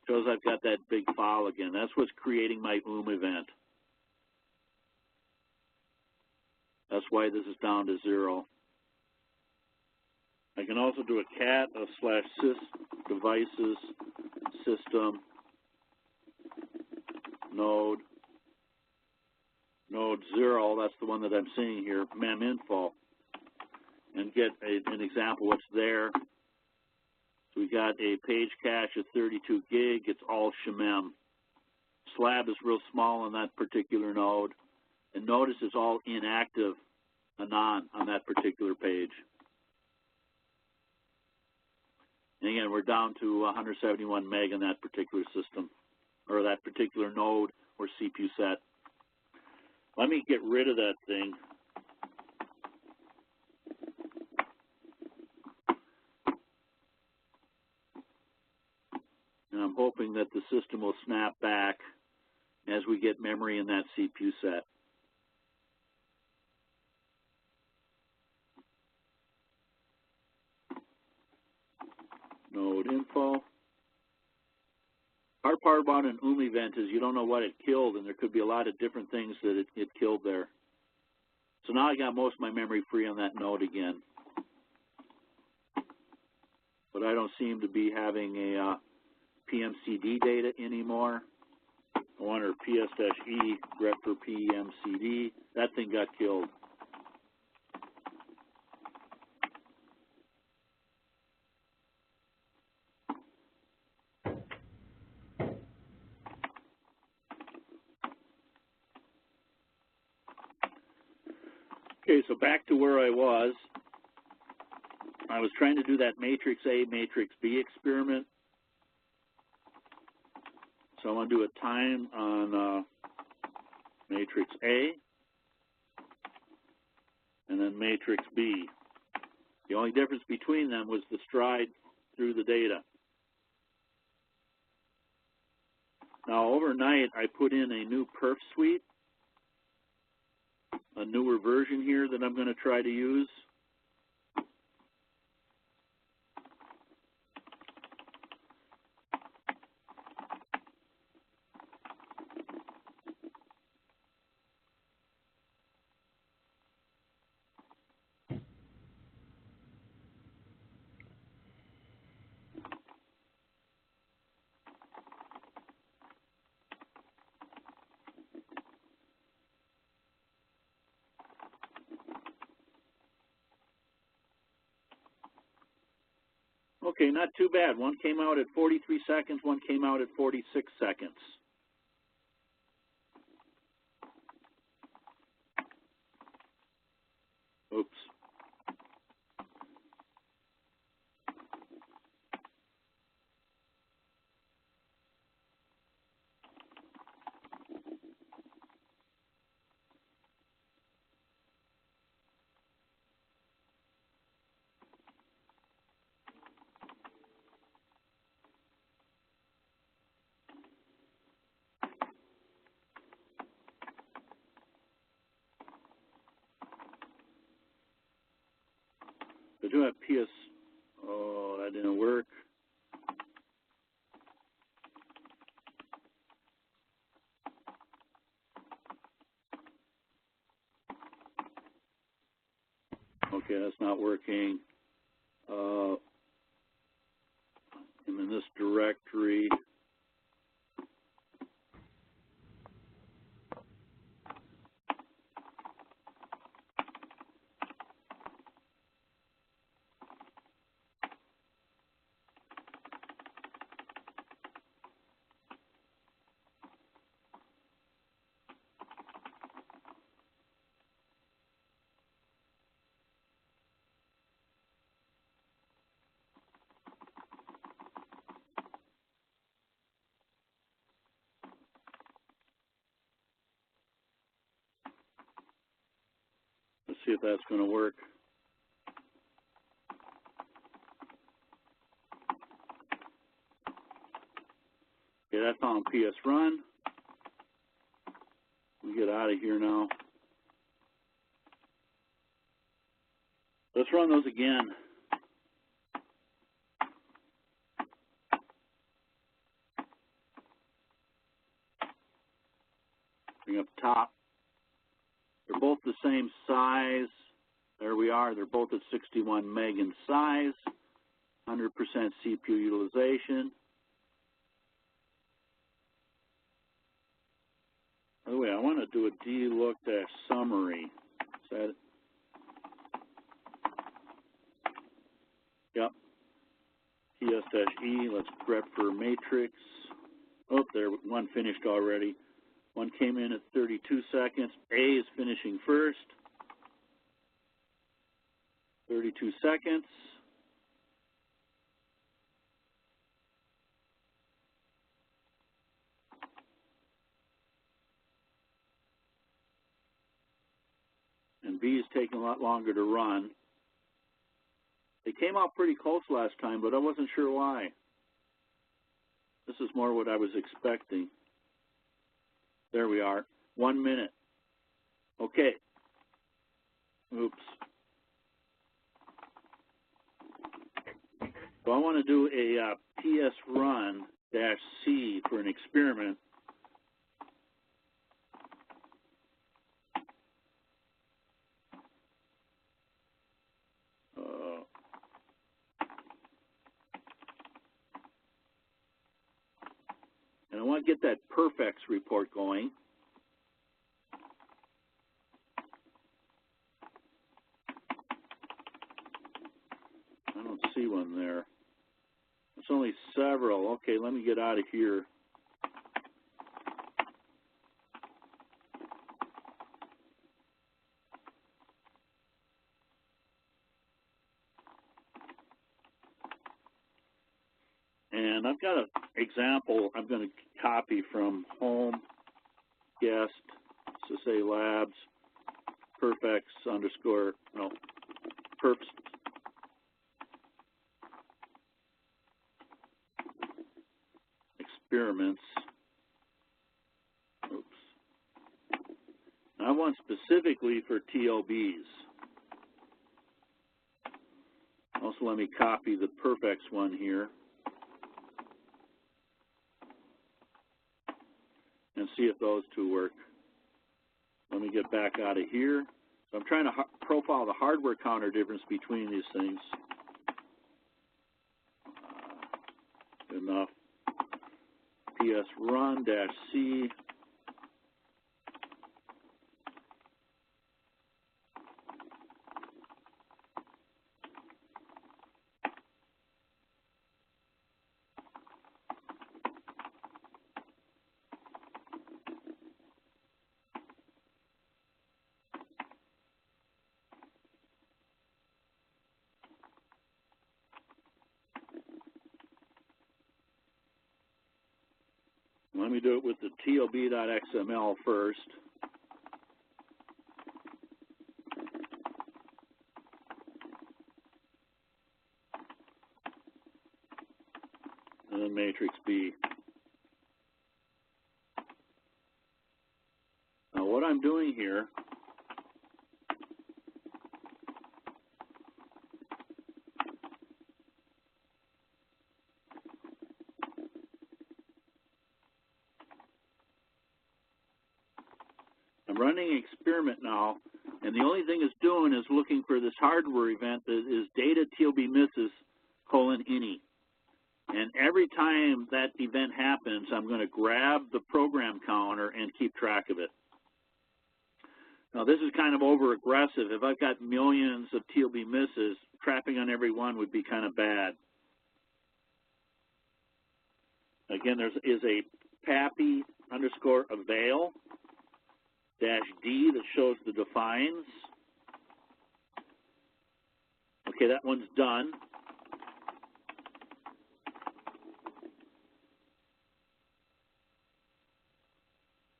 shows I've got that big file again. That's what's creating my event. That's why this is down to 0. I can also do a cat of /sys devices system node 0, that's the one that I'm seeing here, meminfo, and get an example what's there. So we got a page cache of 32 gig, it's all shemem. Slab is real small on that particular node, and notice it's all inactive, anon, on that particular page. And again, we're down to 171 meg in that particular system, or that particular node or CPU set. Let me get rid of that thing. And I'm hoping that the system will snap back as we get memory in that CPU set. Node info. Hard part about an event is you don't know what it killed, and there could be a lot of different things that it killed there. So now I got most of my memory free on that node again. But I don't seem to be having a PMCD data anymore. I wonder ps-e grep for PMCD. That thing got killed. Okay, so back to where I was. I was trying to do that matrix A, matrix B experiment. So I'm going to do a time on matrix A and then matrix B. The only difference between them was the stride through the data. Now overnight I put in a new perf suite, a newer version here that I'm going to try to use. Okay, not too bad. One came out at 43 seconds, one came out at 46 seconds. Oops. I do have PS. Oh, that didn't work. Okay, that's not working. I'm in this directory. Let's see if that's going to work. Okay, that found PS run. Let me get out of here now. Let's run those again. Bring up top. They're both the same size. There we are. They're both at 61 meg in size. 100% CPU utilization. By the way, I want to do a dlook-summary. Is that it? Yep. TS-E, let's prep for matrix. Oh, there, one finished already. One came in at 32 seconds. A is finishing first. 32 seconds. And B is taking a lot longer to run. They came out pretty close last time, but I wasn't sure why. This is more what I was expecting. There we are. 1 minute. Okay. Oops. So I want to do a PS run-C for an experiment. And I want to get that Perfex report going. I don't see one there. There's only several. Okay, let me get out of here. And I've got an example I'm going to copy from home, guest, SSA Labs, Perfex _ no, Perps. Experiments. Oops. I want specifically for TOBs. Also, let me copy the Perfex one here and see if those two work. Let me get back out of here. So I'm trying to profile the hardware counter difference between these things. Enough. PS run-C. Let me do it with the TOB.xml first. And then matrix B. Now what I'm doing here I'm running an experiment now, and the only thing it's doing is looking for this hardware event that is data TOB misses : any. And every time that event happens, I'm going to grab the program counter and keep track of it. Now, this is kind of over-aggressive. If I've got millions of TOB misses, trapping on every one would be kind of bad. Again, there is a PAPI _avail -D that shows the defines. Okay, that one's done.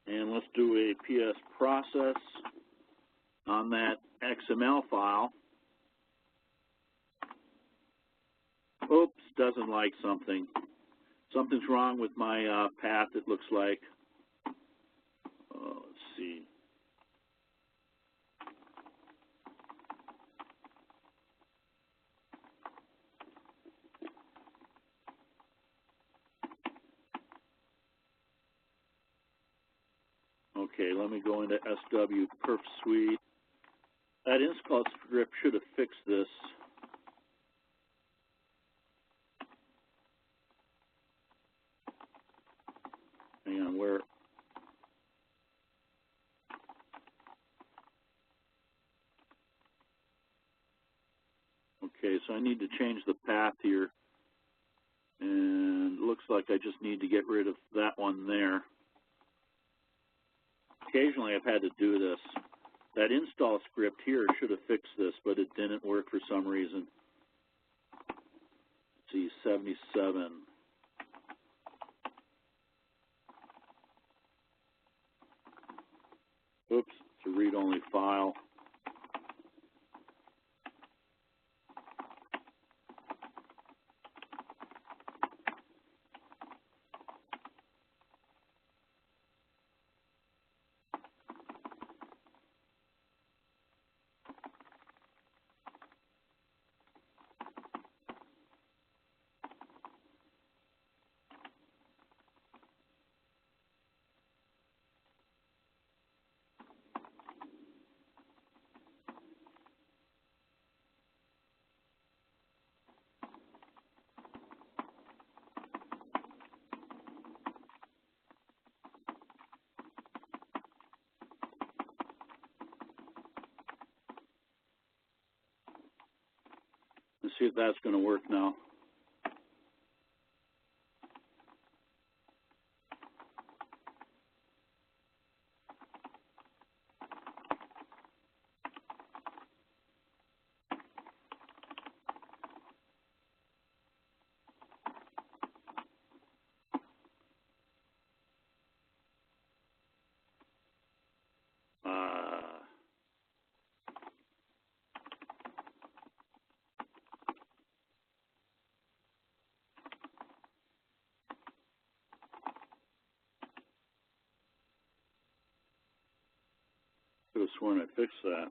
And let's do a PS process on that XML file. Oops, doesn't like something. Something's wrong with my path, it looks like. Let's see. Okay, let me go into SW Perf Suite. That install script should have fixed this. Hang on, where? Okay, so I need to change the path here. And it looks like I just need to get rid of that one there. Occasionally I've had to do this. That install script here should have fixed this, but it didn't work for some reason. Let's see, 77. Oops, it's a read-only file. Let's see if that's going to work now. Could have sworn I fixed that.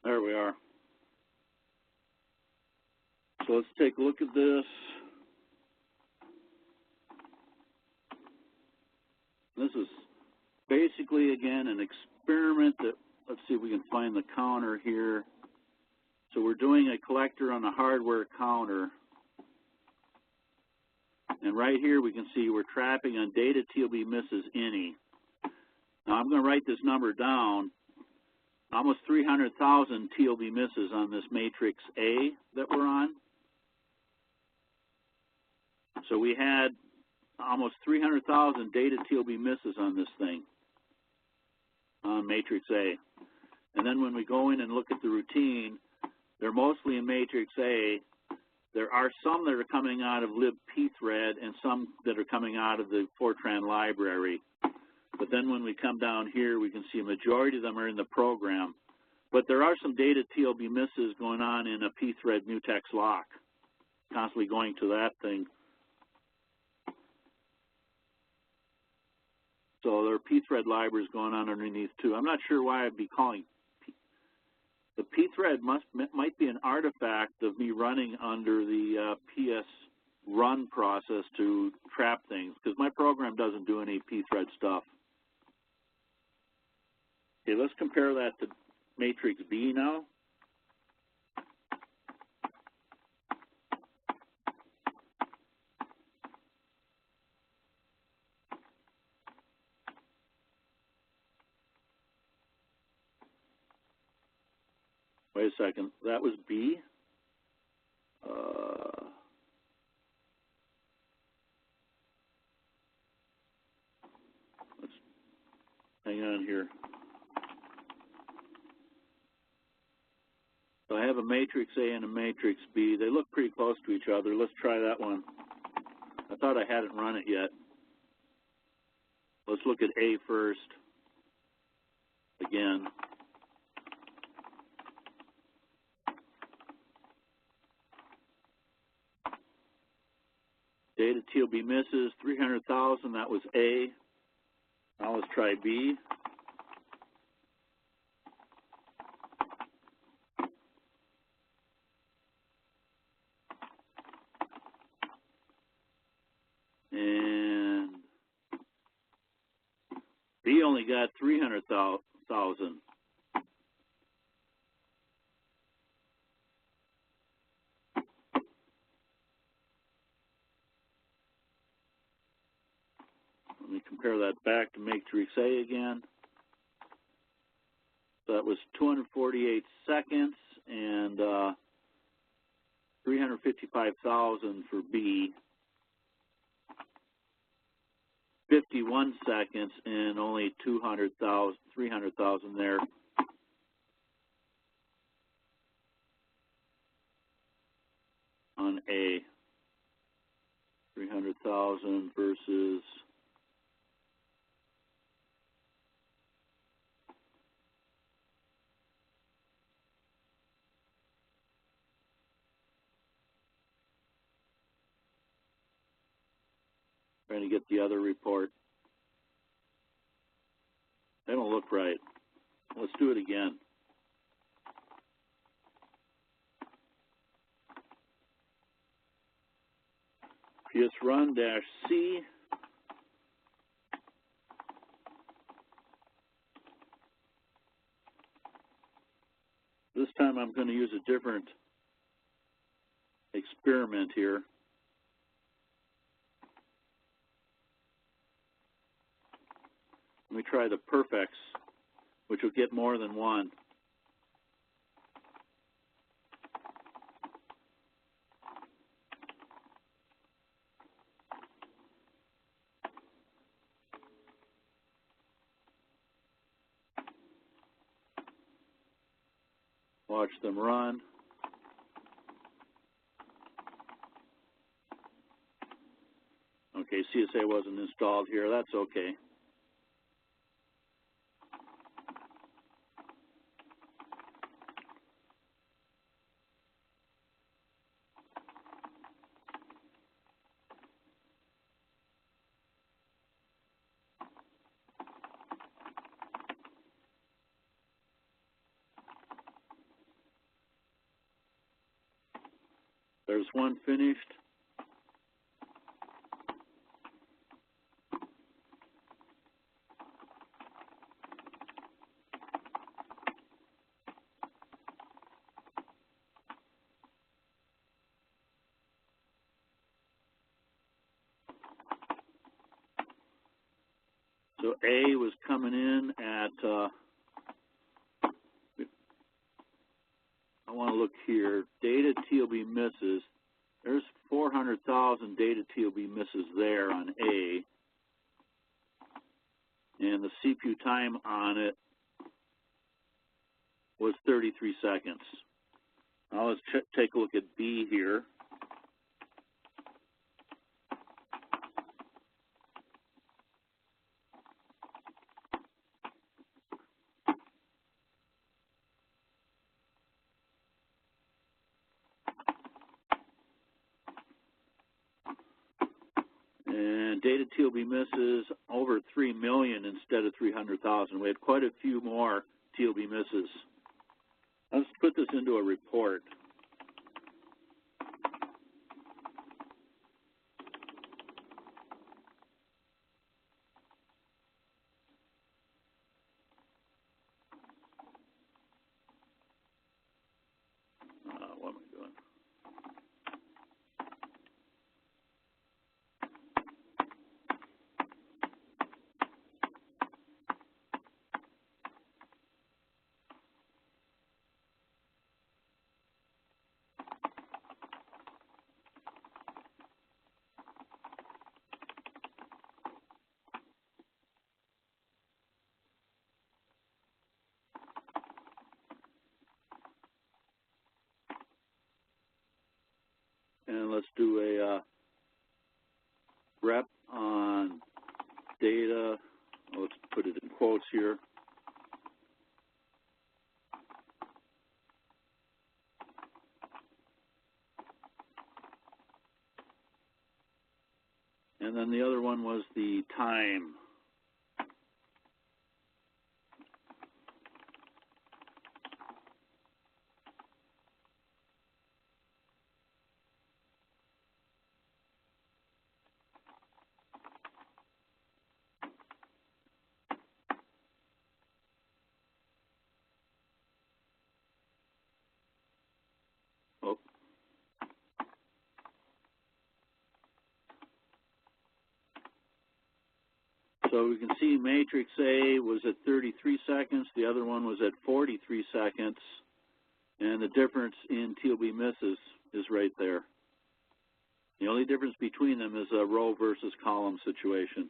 There we are. So let's take a look at this. This is basically, again, an experiment that, let's see if we can find the counter here. So we're doing a collector on a hardware counter. And right here we can see we're trapping on data TLB misses any. Now I'm going to write this number down. Almost 300,000 TLB misses on this matrix A that we're on. So we had almost 300,000 data TLB misses on this thing, on matrix A. And then when we go in and look at the routine, they're mostly in matrix A. There are some that are coming out of libpthread and some that are coming out of the Fortran library. But then when we come down here, we can see a majority of them are in the program. But there are some data TLB misses going on in a pthread mutex lock, constantly going to that thing. So there are pthread libraries going on underneath too. I'm not sure why I'd be calling the pthread might be an artifact of me running under the PS run process to trap things, because my program doesn't do any pthread stuff. Okay, let's compare that to matrix B now. Wait a second. That was B. Let's hang on here. So I have a matrix A and a matrix B. They look pretty close to each other. Let's try that one. I thought I hadn't run it yet. Let's look at A first. Again. Data TOB misses, 300,000, that was A. Now let's try B. And B only got 300,000. Let me compare that back to matrix A again. So that was 248 seconds and 355,000 for B. 51 seconds and only 300,000 there. On A. 300,000 versus trying to get the other report. They don't look right. Let's do it again. PS run -C. This time I'm going to use a different experiment here. Let me try the perfects, which will get more than one. Watch them run. Okay, CSA wasn't installed here. That's okay. There's one finished. So A was coming in at, I want to look here, data TOB misses. There's 400,000 data TOB misses there on A. And the CPU time on it was 33 seconds. Now let's take a look at B here. And data TOB misses over 3 million instead of 300,000. We had quite a few more TOB misses. Let's put this into a report. What am I doing? and let's do a rep on data. Let's put it in quotes here. And then the other one was the time. Oh. So we can see matrix A was at 33 seconds, the other one was at 43 seconds, and the difference in TOB misses is right there. The only difference between them is a row versus column situation.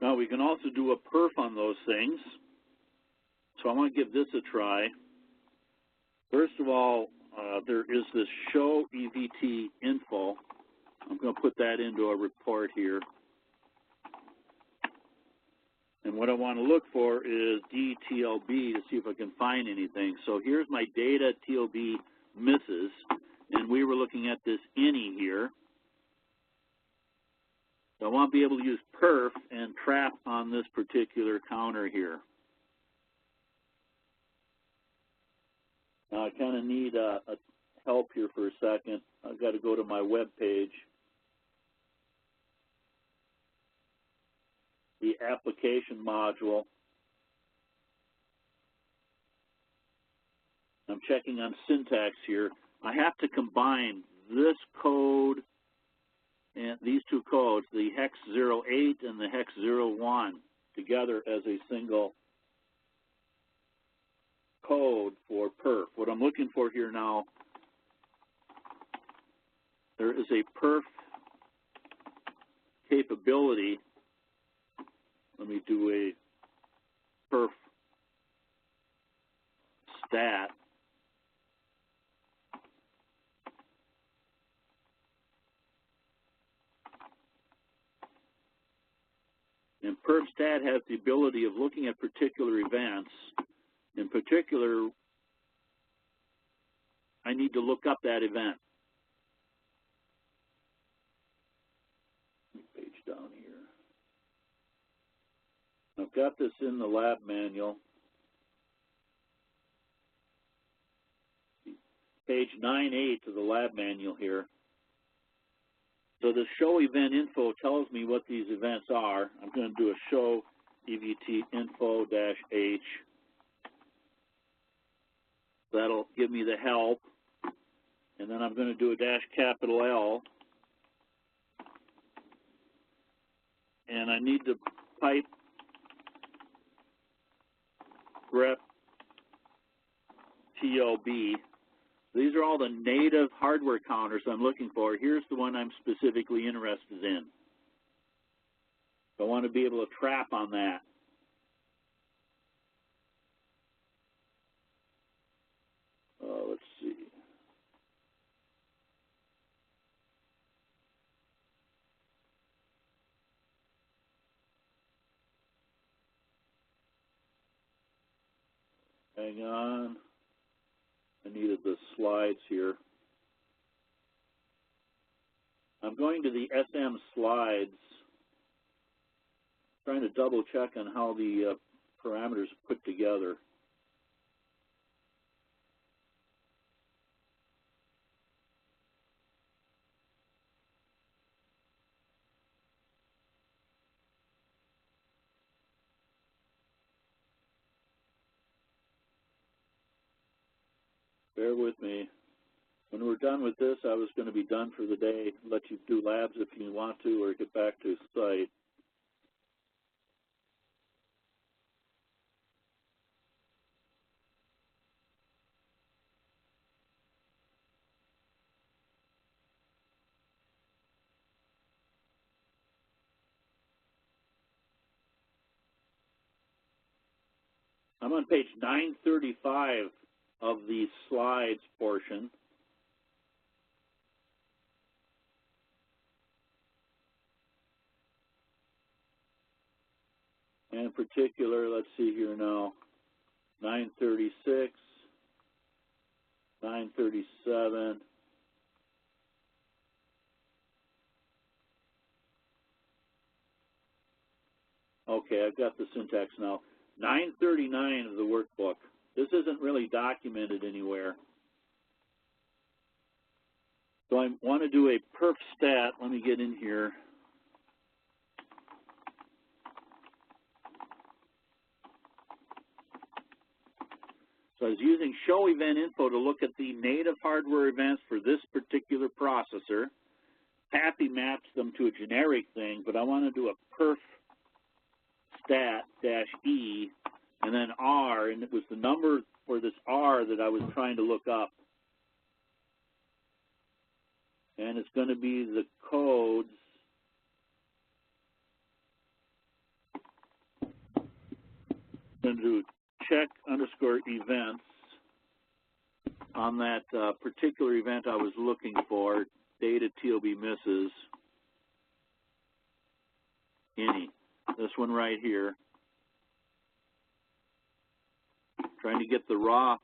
Now we can also do a perf on those things. So I want to give this a try. First of all, there is this show EVT info. I'm going to put that into a report here. And what I want to look for is DTLB to see if I can find anything. So here's my data TLB misses, and we were looking at this any here. So I want to be able to use perf and trap on this particular counter here. Now I kind of need a help here for a second. I've got to go to my web page. The application module. I'm checking on syntax here. I have to combine this code and these two codes, the hex 08 and the hex 01, together as a single code for perf. What I'm looking for here now, there is a perf capability. Let me do a perf stat. And perf stat has the ability of looking at particular events. In particular, I need to look up that event. Page down here. I've got this in the lab manual. Page 9.8 of the lab manual here. So the show event info tells me what these events are. I'm going to do a show EVT info-H. That'll give me the help. And then I'm going to do a dash capital L. And I need to pipe rep TLB. These are all the native hardware counters I'm looking for. Here's the one I'm specifically interested in. I want to be able to trap on that. Let's see. Hang on. I needed the slides here. I'm going to the SM slides, trying to double check on how the parameters are put together. Bear with me. When we're done with this, I was going to be done for the day. Let you do labs if you want to, or get back to site. I'm on page 935 of the slides portion. And in particular, let's see here now, 936, 937, okay, I've got the syntax now. 939 of the workbook. This isn't really documented anywhere. So I want to do a perf stat. Let me get in here. So I was using show event info to look at the native hardware events for this particular processor. Pappy maps them to a generic thing, but I want to do a perf stat-e and then R, and it was the number for this R that I was trying to look up. And it's going to be the codes going to do check underscore events on that particular event I was looking for, data TOB misses, any. This one right here. Trying to get the raw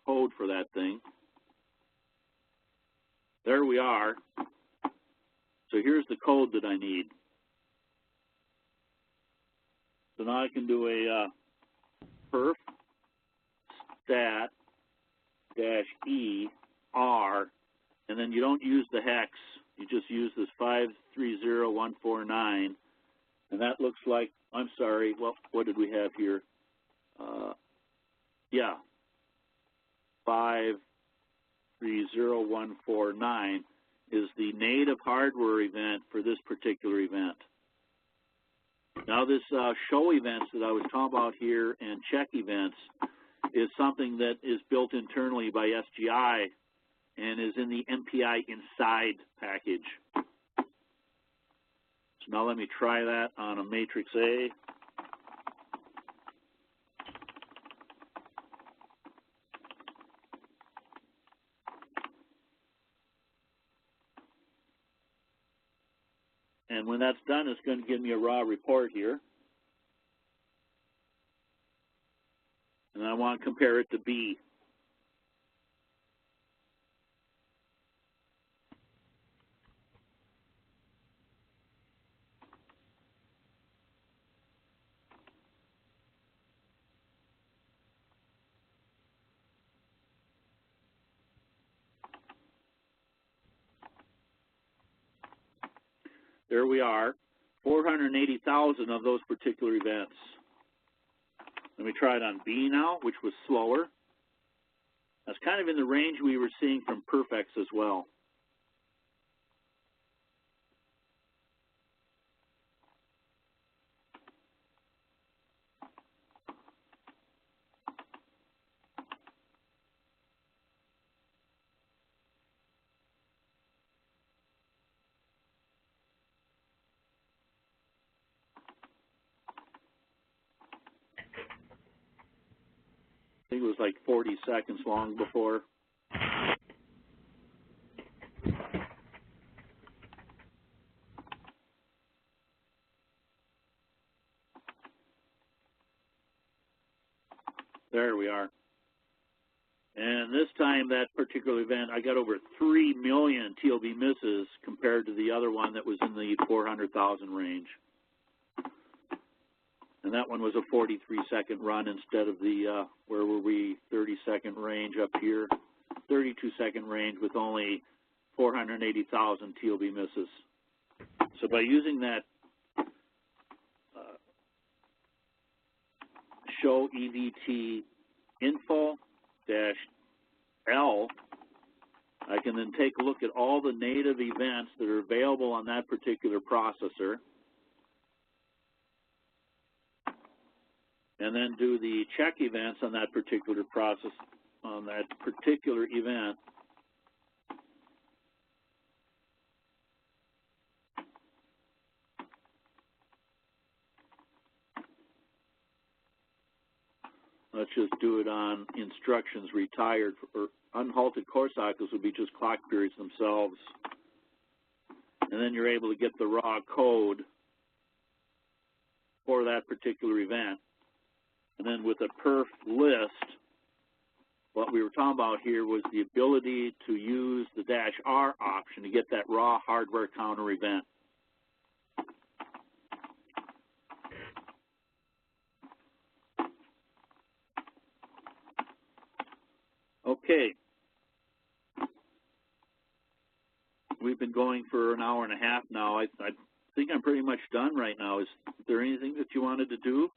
code for that thing. There we are. So here's the code that I need. So now I can do a perf stat -e R, and then you don't use the hex. You just use this 530149, and that looks like, I'm sorry, well, what did we have here? Yeah, 530149 is the native hardware event for this particular event. Now this show events that I was talking about here and check events is something that is built internally by SGI and is in the MPI inside package. So now let me try that on a matrix A. And when that's done, it's going to give me a raw report here. And I want to compare it to B. There we are, 480,000 of those particular events. Let me try it on B now, which was slower. That's kind of in the range we were seeing from Perfex as well. I think it was like 40 seconds long before. There we are. And this time, that particular event, I got over 3 million TOB misses compared to the other one that was in the 400,000 range. And that one was a 43-second run instead of the, where were we, 30-second range up here, 32-second range with only 480,000 TOB misses. So by using that show EVT info -L, I can then take a look at all the native events that are available on that particular processor, and then do the check events on that particular process, on that particular event. Let's just do it on instructions retired, or unhalted core cycles would be just clock periods themselves. And then you're able to get the raw code for that particular event. And then with a perf list, what we were talking about here was the ability to use the -R option to get that raw hardware counter event. Okay. We've been going for an hour and a half now. I think I'm pretty much done right now. Is there anything that you wanted to do?